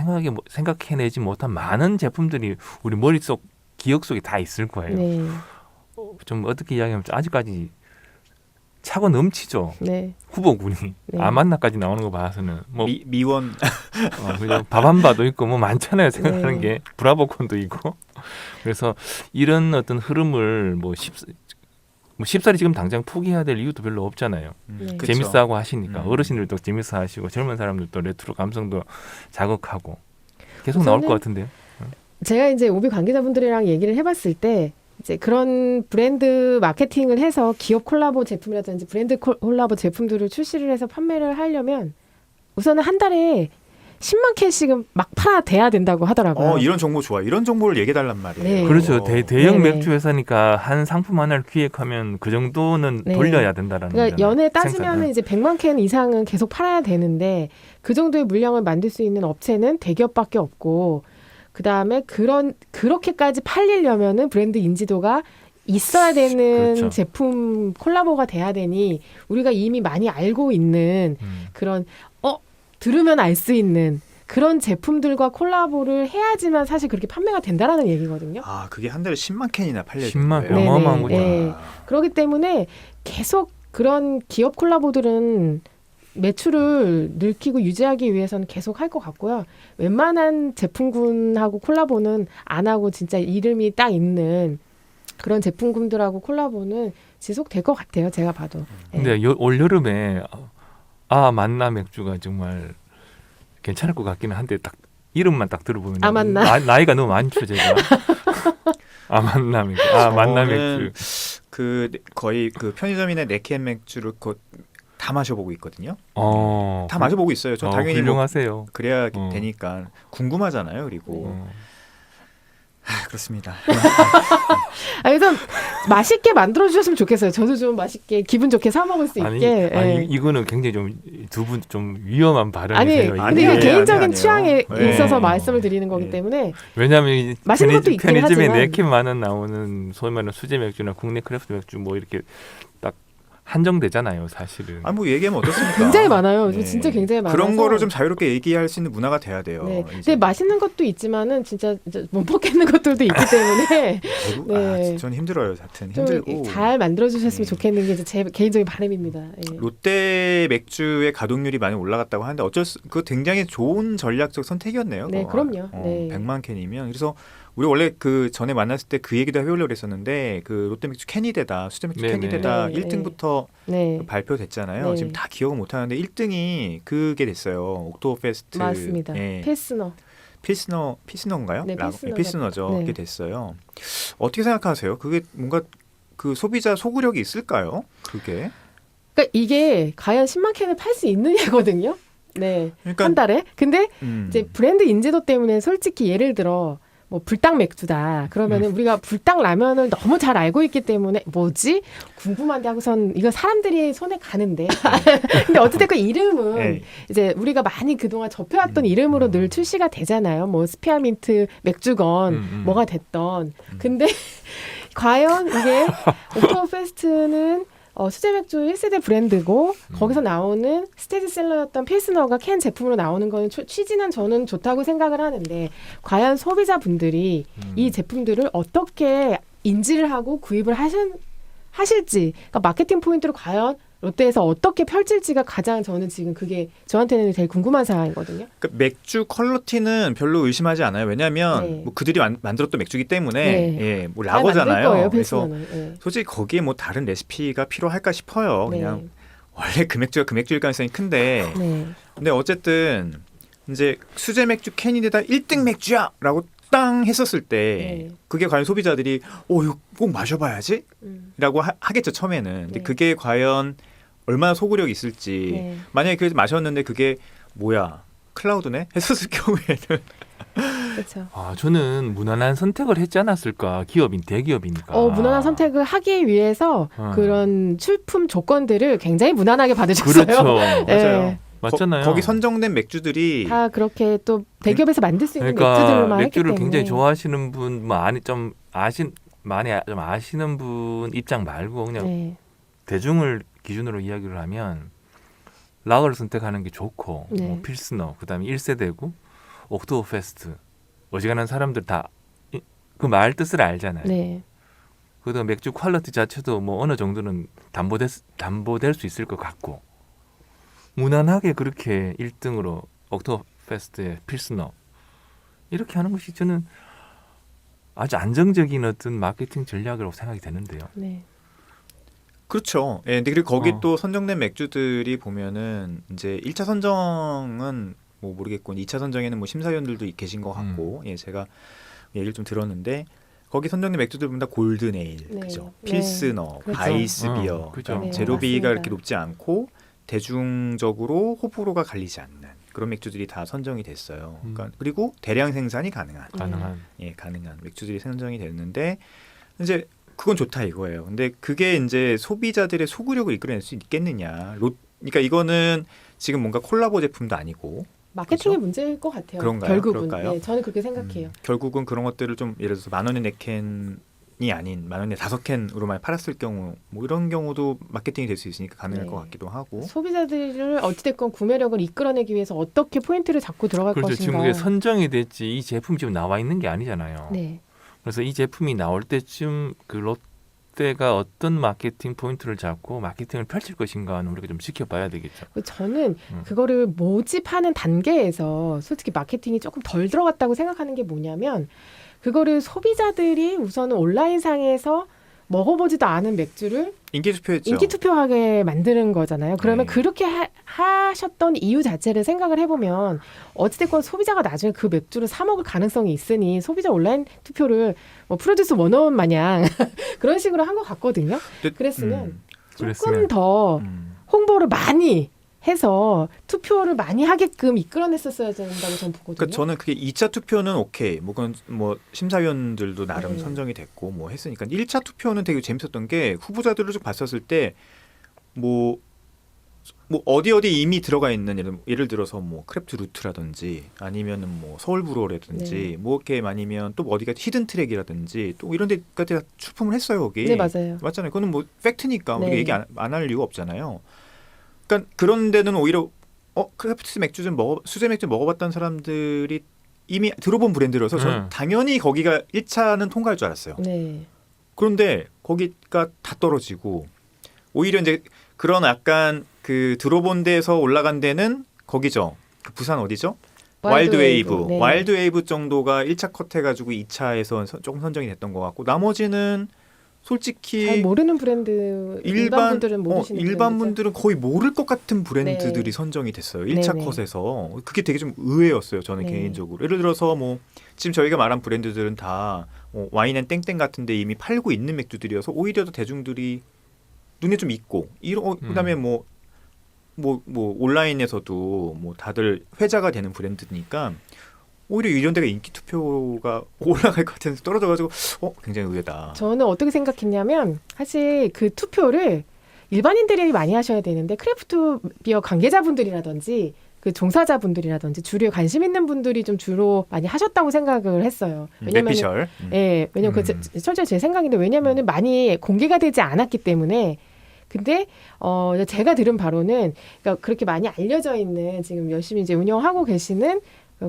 Speaker 1: 생각해내지 못한 많은 제품들이 우리 머릿속 기억 속에 다 있을 거예요.
Speaker 3: 네.
Speaker 1: 좀 어떻게 이야기하면 아직까지 차고 넘치죠.
Speaker 3: 네.
Speaker 1: 후보군이
Speaker 3: 네.
Speaker 1: 아만나까지 나오는 거 봐서는 뭐
Speaker 2: 미원
Speaker 1: 그냥 밥한바도 있고 뭐 많잖아요. 생각하는
Speaker 3: 네.
Speaker 1: 게 브라보콘도 있고. 그래서 이런 어떤 흐름을 쉽사리 지금 당장 포기해야 될 이유도 별로 없잖아요.
Speaker 3: 네.
Speaker 2: 그쵸.
Speaker 1: 재밌어하고 하시니까
Speaker 2: 음.
Speaker 1: 어르신들도 재밌어 하시고 젊은 사람들도 레트로 감성도 자극하고 계속 나올 것 같은데요.
Speaker 3: 제가 이제 오비 관계자분들이랑 얘기를 해봤을 때 이제 그런 브랜드 마케팅을 해서 기업 콜라보 제품이라든지 브랜드 콜라보 제품들을 출시를 해서 판매를 하려면 우선은 한 달에 10만 캔씩은 막 팔아대야 된다고 하더라고요.
Speaker 2: 이런 정보 좋아. 이런 정보를 얘기해달란 말이에요.
Speaker 3: 네.
Speaker 1: 그렇죠. 대형
Speaker 3: 네네.
Speaker 1: 맥주 회사니까 한 상품 하나를 기획하면 그 정도는
Speaker 3: 네.
Speaker 1: 돌려야 된다라는
Speaker 3: 그러니까
Speaker 1: 거잖아요.
Speaker 3: 연에 따지면
Speaker 1: 생산을.
Speaker 3: 이제 100만 캔 이상은 계속 팔아야 되는데 그 정도의 물량을 만들 수 있는 업체는 대기업밖에 없고 그다음에 그렇게까지 팔리려면은 브랜드 인지도가 있어야 되는
Speaker 1: 그렇죠.
Speaker 3: 제품 콜라보가 돼야 되니 우리가 이미 많이 알고 있는 그런 들으면 알 수 있는 그런 제품들과 콜라보를 해야지만 사실 그렇게 판매가 된다라는 얘기거든요.
Speaker 2: 그게 한 달에 10만 캔이나 팔려요.
Speaker 1: 10만
Speaker 3: 네네.
Speaker 1: 어마어마한 거죠.
Speaker 3: 네. 그렇기 때문에 계속 그런 기업 콜라보들은 매출을 늘리고 유지하기 위해서는 계속 할 것 같고요. 웬만한 제품군하고 콜라보는 안 하고 진짜 이름이 딱 있는 그런 제품군들하고 콜라보는 지속될 것 같아요. 제가 봐도. 네.
Speaker 1: 근데 올 여름에 만나 맥주가 정말 괜찮을 것 같기는 한데 딱 이름만 딱 들어보면
Speaker 3: 만나.
Speaker 1: 나이가 너무 많죠 제가. 만나 맥주. 만나 맥주.
Speaker 2: 거의 그 편의점이나 네캔 맥주를 다 마셔보고 있거든요. 다
Speaker 1: 그-
Speaker 2: 마셔보고 있어요. 저 당연히 뭐
Speaker 1: 훌륭하세요.
Speaker 2: 그래야
Speaker 1: 어.
Speaker 2: 되니까 궁금하잖아요. 그리고 그렇습니다.
Speaker 3: 그래서 맛있게 만들어 주셨으면 좋겠어요. 저도 좀 맛있게 기분 좋게 사 먹을 수 있게. 예.
Speaker 1: 이거는 굉장히 좀 두 분 좀 위험한
Speaker 3: 아니,
Speaker 1: 발언이세요.
Speaker 3: 근데
Speaker 2: 아니에요,
Speaker 3: 이게 개인적인
Speaker 2: 아니에요.
Speaker 3: 취향에
Speaker 2: 네.
Speaker 3: 있어서 말씀을 드리는 거기
Speaker 2: 네.
Speaker 3: 때문에
Speaker 1: 왜냐하면 이
Speaker 3: 맛있는 것도 있긴
Speaker 1: 편의점에
Speaker 3: 하지만.
Speaker 1: 4캔 만원 나오는 소위 말하는 수제 맥주나 국내 크래프트 맥주 뭐 이렇게 딱 한정되잖아요, 사실은.
Speaker 2: 뭐 얘기하면 어떻습니까?
Speaker 3: 굉장히 많아요.
Speaker 2: 네.
Speaker 3: 진짜 굉장히 많아서.
Speaker 2: 그런 거를 좀 자유롭게 얘기할 수 있는 문화가 돼야 돼요.
Speaker 3: 네.
Speaker 2: 이제.
Speaker 3: 근데 맛있는 것도 있지만은 진짜 못 먹겠는 것들도 있기 때문에 네.
Speaker 2: 저는 힘들어요. 하여튼
Speaker 3: 좀
Speaker 2: 힘들고.
Speaker 3: 잘 만들어 주셨으면
Speaker 2: 네.
Speaker 3: 좋겠는 게 이제 제 개인적인 바람입니다. 예.
Speaker 2: 롯데 맥주의 가동률이 많이 올라갔다고 하는데 그 굉장히 좋은 전략적 선택이었네요.
Speaker 3: 네,
Speaker 2: 그거.
Speaker 3: 그럼요. 네.
Speaker 2: 100만 캔이면 그래서 우리 원래 그 전에 만났을 때 그 얘기도 해보려고 했었는데 그 롯데 맥주 캔이대다 수제 맥주
Speaker 1: 네네.
Speaker 2: 캔이대다
Speaker 3: 네,
Speaker 2: 1등부터
Speaker 3: 네.
Speaker 2: 발표됐잖아요.
Speaker 3: 네.
Speaker 2: 지금 다 기억을 못 하는데 1등이 그게 됐어요. 옥토버페스트.
Speaker 3: 맞습니다.
Speaker 2: 예.
Speaker 3: 페스너.
Speaker 2: 필스너인가요?
Speaker 3: 네,
Speaker 2: 필스너죠.
Speaker 3: 네.
Speaker 2: 그게 됐어요. 어떻게 생각하세요? 그게 뭔가 그 소비자 소구력이 있을까요? 그게?
Speaker 3: 그러니까 이게 과연 10만 캔을 팔 수 있느냐거든요. 네.
Speaker 2: 그러니까
Speaker 3: 한 달에. 근데
Speaker 2: 음.
Speaker 3: 이제 브랜드 인지도 때문에 솔직히 예를 들어 뭐 불닭 맥주다. 그러면은 우리가 불닭 라면을 너무 잘 알고 있기 때문에 뭐지? 궁금한데 하고선 이거 사람들이 손에 가는데. 근데 어쨌든 이름은
Speaker 2: 네.
Speaker 3: 이제 우리가 많이 그동안 접해왔던 이름으로 늘 출시가 되잖아요. 뭐 스피아민트 맥주건 뭐가 됐던. 근데 과연 이게 옥토버페스트는 수제 맥주 1세대 브랜드고 거기서 나오는 스테디셀러였던 필스너가 캔 제품으로 나오는 거는 취지는 저는 좋다고 생각을 하는데 과연 소비자분들이 이 제품들을 어떻게 인지를 하고 구입을 하실지 그러니까 마케팅 포인트를 과연 롯데에서 어떻게 펼칠지가 가장 저는 지금 그게 저한테는 제일 궁금한 사항이거든요.
Speaker 2: 그러니까 맥주 퀄리티는 별로 의심하지 않아요. 왜냐하면
Speaker 3: 네.
Speaker 2: 뭐 그들이 만들었던 맥주기 때문에
Speaker 3: 네.
Speaker 2: 예, 뭐
Speaker 3: 잘 만들
Speaker 2: 라거잖아요.
Speaker 3: 거예요,
Speaker 2: 그래서
Speaker 3: 필스너는. 네.
Speaker 2: 솔직히 거기에 뭐 다른 레시피가 필요할까 싶어요.
Speaker 3: 네.
Speaker 2: 그냥 원래 그 맥주가 그 맥주일 가능성이 큰데
Speaker 3: 네.
Speaker 2: 근데 어쨌든 이제 수제 맥주 캔인데다 1등 맥주야라고 땅 했었을 때
Speaker 3: 네.
Speaker 2: 그게 과연 소비자들이 이거 꼭 마셔봐야지 라고 하겠죠 처음에는. 근데
Speaker 3: 네.
Speaker 2: 그게 과연 얼마나 소구력이 있을지
Speaker 3: 네.
Speaker 2: 만약에 그 마셨는데 그게 뭐야 클라우드네 했었을 경우에는
Speaker 3: 그렇죠.
Speaker 1: 저는 무난한 선택을 했지 않았을까. 기업인 대기업이니까.
Speaker 3: 무난한 선택을 하기 위해서
Speaker 1: 어.
Speaker 3: 그런 출품 조건들을 굉장히 무난하게 받으셨어요.
Speaker 1: 그렇죠.
Speaker 2: 맞아요.
Speaker 1: 맞잖아요.
Speaker 2: 거기 선정된 맥주들이
Speaker 3: 다 그렇게 또 대기업에서 만들 수 있는
Speaker 1: 그러니까
Speaker 3: 맥주들만 했기
Speaker 1: 맥주를
Speaker 3: 때문에.
Speaker 1: 굉장히 좋아하시는 분, 뭐 좀 아시는 분 입장 말고 그냥
Speaker 3: 네.
Speaker 1: 대중을 기준으로 이야기를 하면 라거를 선택하는 게 좋고
Speaker 3: 네.
Speaker 1: 뭐 필스너 그다음에 1세대고 옥토버페스트 어지간한 사람들 다 그 말 뜻을 알잖아요.
Speaker 3: 네.
Speaker 1: 그다음 맥주 퀄리티 자체도 뭐 어느 정도는 담보될 수 있을 것 같고 무난하게 그렇게 1등으로 옥토버페스트의 필스너 이렇게 하는 것이 저는 아주 안정적인 어떤 마케팅 전략이라고 생각이 되는데요.
Speaker 3: 네.
Speaker 2: 그렇죠. 예, 근데 그리고 거기
Speaker 1: 어.
Speaker 2: 또 선정된 맥주들이 보면은 이제 1차 선정은 뭐 모르겠고 2차 선정에는 뭐 심사위원들도 계신 것 같고 예, 제가 얘기를 좀 들었는데 거기 선정된 맥주들 보면 다 골든 에일,
Speaker 3: 네.
Speaker 2: 그죠?
Speaker 3: 네.
Speaker 2: 필스너,
Speaker 3: 그렇죠.
Speaker 2: 바이스 비어,
Speaker 1: 그죠.
Speaker 2: 그다음에
Speaker 3: 네,
Speaker 2: 제로비가
Speaker 3: 맞습니다.
Speaker 2: 이렇게 높지 않고 대중적으로 호불호가 갈리지 않는 그런 맥주들이 다 선정이 됐어요. 그러니까 그리고 대량 생산이 가능한
Speaker 1: 가능한.
Speaker 2: 가능한 맥주들이 선정이 됐는데 이제 그건 좋다 이거예요. 근데 그게 이제 소비자들의 소구력을 이끌어낼 수 있겠느냐. 그러니까 이거는 지금 뭔가 콜라보 제품도 아니고
Speaker 3: 마케팅의
Speaker 2: 그렇죠?
Speaker 3: 문제일 것 같아요.
Speaker 2: 그런가요?
Speaker 3: 결국은.
Speaker 2: 그럴까요?
Speaker 3: 네, 저는 그렇게 생각해요.
Speaker 2: 결국은 그런 것들을 좀 예를 들어서 10,000원에 4캔이 아닌 10,000원에 5캔으로만 팔았을 경우 뭐 이런 경우도 마케팅이 될 수 있으니까 가능할
Speaker 3: 네.
Speaker 2: 것 같기도 하고.
Speaker 3: 소비자들을 어찌됐건 구매력을 이끌어내기 위해서 어떻게 포인트를 잡고 들어갈
Speaker 1: 그렇죠.
Speaker 3: 것인가.
Speaker 1: 지금 그게 선정이 됐지 이 제품이 지금 나와 있는 게 아니잖아요.
Speaker 3: 네.
Speaker 1: 그래서 이 제품이 나올 때쯤 그 롯데가 어떤 마케팅 포인트를 잡고 마케팅을 펼칠 것인가는 우리가 좀 지켜봐야 되겠죠.
Speaker 3: 저는 그거를 모집하는 단계에서 솔직히 마케팅이 조금 덜 들어갔다고 생각하는 게 뭐냐면 그거를 소비자들이 우선은 온라인상에서 먹어보지도 않은 맥주를
Speaker 2: 인기 투표했죠.
Speaker 3: 인기 투표하게 만드는 거잖아요. 그러면
Speaker 2: 네.
Speaker 3: 그렇게 하셨던 이유 자체를 생각을 해보면 어찌됐건 소비자가 나중에 그 맥주를 사 먹을 가능성이 있으니 소비자 온라인 투표를 뭐 프로듀스 101 마냥 그런 식으로 한 것 같거든요. 그랬으면 조금
Speaker 1: 그랬으면.
Speaker 3: 더
Speaker 2: 음.
Speaker 3: 홍보를 많이 해서 투표를 많이 하게끔 이끌어냈었어야 된다고 저는 보거든요.
Speaker 2: 그러니까 저는 그게 2차 투표는 오케이. 뭐 그건 뭐 심사위원들도 나름
Speaker 3: 네.
Speaker 2: 선정이 됐고 뭐 했으니까 1차 투표는 되게 재밌었던 게 후보자들을 쭉 봤었을 때 뭐 어디 이미 들어가 있는 예를 들어서 뭐 크래프트 루트라든지 아니면은 뭐 서울 브루어라든지
Speaker 3: 네.
Speaker 2: 뭐 이렇게 아니면 또 어디가 히든 트랙이라든지 또 이런 데까지 다 출품을 했어요 거기.
Speaker 3: 네, 맞아요.
Speaker 2: 맞잖아요. 그거는 뭐 팩트니까 우리가
Speaker 3: 네.
Speaker 2: 얘기 안 할 이유가 없잖아요. 그러니까 그런 데는 오히려 크래프트 맥주 수제 맥주 먹어봤던 사람들이 이미 들어본 브랜드라서 저는 당연히 거기가 1차는 통과할 줄 알았어요.
Speaker 3: 네.
Speaker 2: 그런데 거기가 다 떨어지고 오히려 이제 그런 약간 그 들어본 데에서 올라간 데는 거기죠. 그 부산 어디죠? 와일드 웨이브.
Speaker 3: 네.
Speaker 2: 와일드 웨이브 정도가 1차 컷 해가지고 2차에서 조금 선정이 됐던 것 같고 나머지는 솔직히
Speaker 3: 잘 모르는 브랜드 일반 분들은 모르시는
Speaker 2: 일반
Speaker 3: 브랜드죠.
Speaker 2: 분들은 거의 모를 것 같은 브랜드들이
Speaker 3: 네.
Speaker 2: 선정이 됐어요. 1차
Speaker 3: 네네.
Speaker 2: 컷에서. 그게 되게 좀 의외였어요. 저는
Speaker 3: 네.
Speaker 2: 개인적으로. 예를 들어서 뭐 지금 저희가 말한 브랜드들은 다 와인앤 땡땡 같은데 이미 팔고 있는 맥주들이어서 오히려 더 대중들이 눈에 좀 익고 그다음에 뭐 온라인에서도 뭐 다들 회자가 되는 브랜드니까 오히려 이런 데가 인기 투표가 올라갈 것 같아서 떨어져가지고 굉장히 의외다.
Speaker 3: 저는 어떻게 생각했냐면 사실 그 투표를 일반인들이 많이 하셔야 되는데 크래프트 비어 관계자분들이라든지 그 종사자분들이라든지 주류에 관심 있는 분들이 좀 주로 많이 하셨다고 생각을 했어요. 왜냐면
Speaker 2: 내피셜.
Speaker 3: 예, 왜냐면 그 철저히 제 생각인데 왜냐면은 많이 공개가 되지 않았기 때문에. 근데 제가 들은 바로는 그러니까 그렇게 많이 알려져 있는 지금 열심히 이제 운영하고 계시는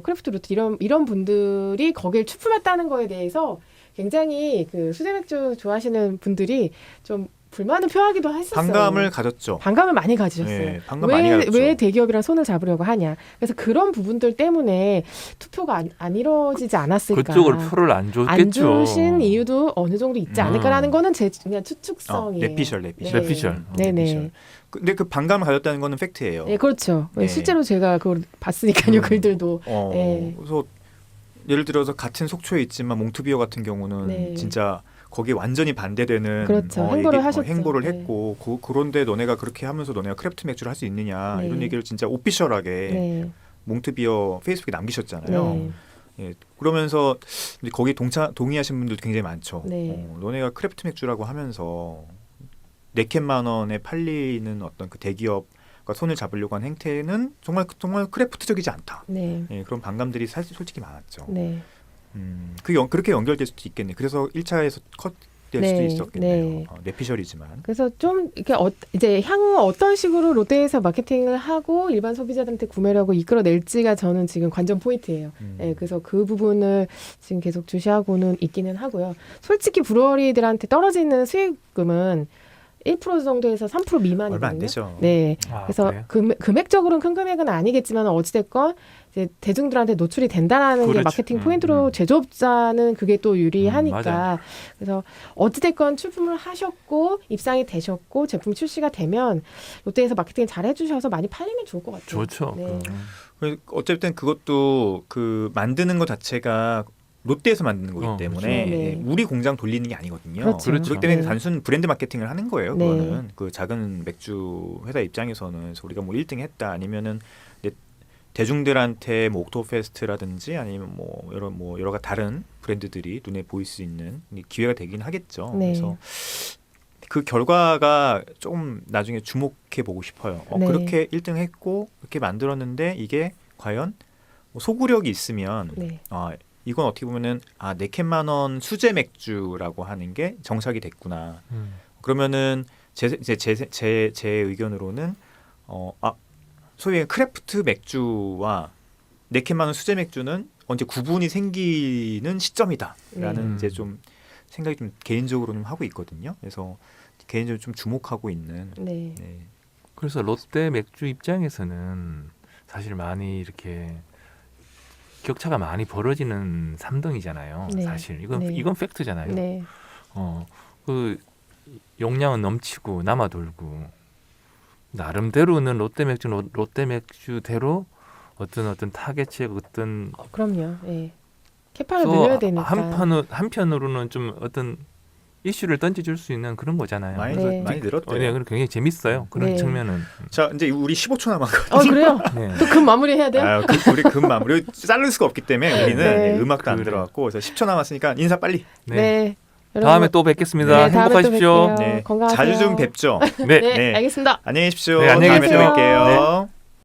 Speaker 3: 크래프트 루트 이런 분들이 거길 출품했다는 거에 대해서 굉장히 그 수제 맥주 좋아하시는 분들이 좀 불만을 표하기도 했었어요.
Speaker 2: 반감을 가졌죠.
Speaker 3: 반감을 많이 가지셨어요.
Speaker 2: 네, 반감 많이 가졌죠.
Speaker 3: 왜 대기업이랑 손을 잡으려고 하냐. 그래서 그런 부분들 때문에 투표가 안 이루어지지 않았을까.
Speaker 1: 그쪽을 표를 안 줬겠죠.
Speaker 3: 안 주신 이유도 어느 정도 있지 않을까라는 거는 제 그냥 추측성이에요.
Speaker 2: 내피셜.
Speaker 1: 내피셜.
Speaker 3: 네네.
Speaker 2: 근데 그 반감을 가졌다는 거는 팩트예요.
Speaker 3: 네, 그렇죠.
Speaker 2: 네.
Speaker 3: 실제로 제가 그걸 봤으니까요. 글들도. 네.
Speaker 2: 그래서 예를 들어서 같은 속초에 있지만 몽투비어 같은 경우는
Speaker 3: 네.
Speaker 2: 진짜 거기에 완전히 반대되는
Speaker 3: 그렇죠. 행보를 하셨죠.
Speaker 2: 행보를
Speaker 3: 네.
Speaker 2: 했고 그런데 너네가 그렇게 하면서 너네가 크래프트 맥주를 할 수 있느냐
Speaker 3: 네.
Speaker 2: 이런 얘기를 진짜 오피셜하게
Speaker 3: 네.
Speaker 2: 몽투비어 페이스북에 남기셨잖아요.
Speaker 3: 네.
Speaker 2: 예, 그러면서 이제 거기 동의하신 분들도 굉장히 많죠.
Speaker 3: 네.
Speaker 2: 너네가 크래프트 맥주라고 하면서 4캔만 원에 팔리는 어떤 그 대기업과 손을 잡으려고 한 행태는 정말 크래프트적이지 않다.
Speaker 3: 네.
Speaker 2: 예, 그런 반감들이 솔직히 많았죠.
Speaker 3: 네.
Speaker 2: 그렇게 연결될 수도 있겠네. 그래서 1차에서 컷될
Speaker 3: 네,
Speaker 2: 수도 있었겠네요.
Speaker 3: 네.
Speaker 2: 내피셜이지만.
Speaker 3: 그래서 좀 이렇게 이제 향후 어떤 식으로 롯데에서 마케팅을 하고 일반 소비자들한테 구매력을 이끌어낼지가 저는 지금 관전 포인트예요. 네, 그래서 그 부분을 지금 계속 주시하고는 있기는 하고요. 솔직히 브루어리들한테 떨어지는 수익금은 1% 정도에서 3% 미만이거든요.
Speaker 2: 얼마 안 되죠.
Speaker 3: 네. 그래서
Speaker 1: 그래요?
Speaker 3: 금액적으로는 큰 금액은 아니겠지만 어찌됐건 이제 대중들한테 노출이 된다라는 게
Speaker 1: 그렇죠.
Speaker 3: 마케팅 포인트로 제조업자는 그게 또 유리하니까
Speaker 1: 맞아요.
Speaker 3: 그래서 어찌됐건 출품을 하셨고 입상이 되셨고 제품 출시가 되면 롯데에서 마케팅 잘 해주셔서 많이 팔리면 좋을 것 같아요.
Speaker 1: 좋죠.
Speaker 3: 네.
Speaker 2: 어쨌든 그것도 그 만드는 것 자체가 롯데에서 만드는 거기 때문에
Speaker 3: 그렇죠. 네.
Speaker 2: 우리 공장 돌리는 게 아니거든요.
Speaker 3: 그렇죠.
Speaker 2: 그렇기 때문에
Speaker 3: 네.
Speaker 2: 단순 브랜드 마케팅을 하는 거예요.
Speaker 3: 네.
Speaker 2: 그거는 그 작은 맥주 회사 입장에서는 그래서 우리가 뭐 1등 했다 아니면은 대중들한테 뭐 옥토페스트라든지 아니면 뭐 여러 다른 브랜드들이 눈에 보일 수 있는 기회가 되긴 하겠죠.
Speaker 3: 네.
Speaker 2: 그래서 그 결과가 조금 나중에 주목해 보고 싶어요.
Speaker 3: 네.
Speaker 2: 그렇게 1등 했고 이렇게 만들었는데 이게 과연 뭐 소구력이 있으면
Speaker 3: 네.
Speaker 2: 이건 어떻게 보면은 네 캔만 원 수제 맥주라고 하는 게 정착이 됐구나. 그러면은 제 의견으로는 소위 크래프트 맥주와 네 캔만 원 수제 맥주는 언제 구분이 생기는 시점이다라는
Speaker 1: 네.
Speaker 2: 이제 좀 생각이 좀 개인적으로 좀 하고 있거든요. 그래서 개인적으로 좀 주목하고 있는.
Speaker 3: 네.
Speaker 2: 네.
Speaker 1: 그래서 롯데 맥주 입장에서는 사실 많이 이렇게 격차가 많이 벌어지는 3등이잖아요.
Speaker 3: 네.
Speaker 1: 사실 이건
Speaker 3: 네.
Speaker 1: 이건 팩트잖아요.
Speaker 3: 네.
Speaker 1: 그 용량은 넘치고 남아 돌고 나름대로는 롯데 맥주대로 어떤 타겟책 어떤
Speaker 3: 그럼요. 예. 캐파를
Speaker 1: 또
Speaker 3: 늘려야 되니까.
Speaker 1: 한편으로는 좀 어떤 이슈를 던져줄 수 있는 그런 거잖아요.
Speaker 3: 네.
Speaker 2: 많이 늘었대요.
Speaker 1: 네, 굉장히 재밌어요. 그런
Speaker 3: 네.
Speaker 2: 자,
Speaker 1: 측면은.
Speaker 2: 이제 우리 15초 남았거든요.
Speaker 3: 그래요?
Speaker 1: 네.
Speaker 3: 또 금 마무리 해야 돼요?
Speaker 2: 우리 금 마무리 자를 수가 없기 때문에 우리는
Speaker 3: 네.
Speaker 2: 음악도 안
Speaker 1: 그래.
Speaker 2: 들어갔고 그래서 10초 남았으니까 인사 빨리.
Speaker 1: 네.
Speaker 3: 여러분,
Speaker 1: 다음에 또 뵙겠습니다.
Speaker 3: 네, 다음에 또
Speaker 1: 행복하십시오.
Speaker 3: 뵐게요.
Speaker 2: 네.
Speaker 3: 건강하세요.
Speaker 2: 자주 좀 뵙죠.
Speaker 1: 네.
Speaker 3: 네,
Speaker 2: 네.
Speaker 3: 알겠습니다.
Speaker 2: 안녕히 계십시오.
Speaker 1: 네, 안녕히
Speaker 2: 다음에 또
Speaker 3: 계세요.
Speaker 2: 뵐게요.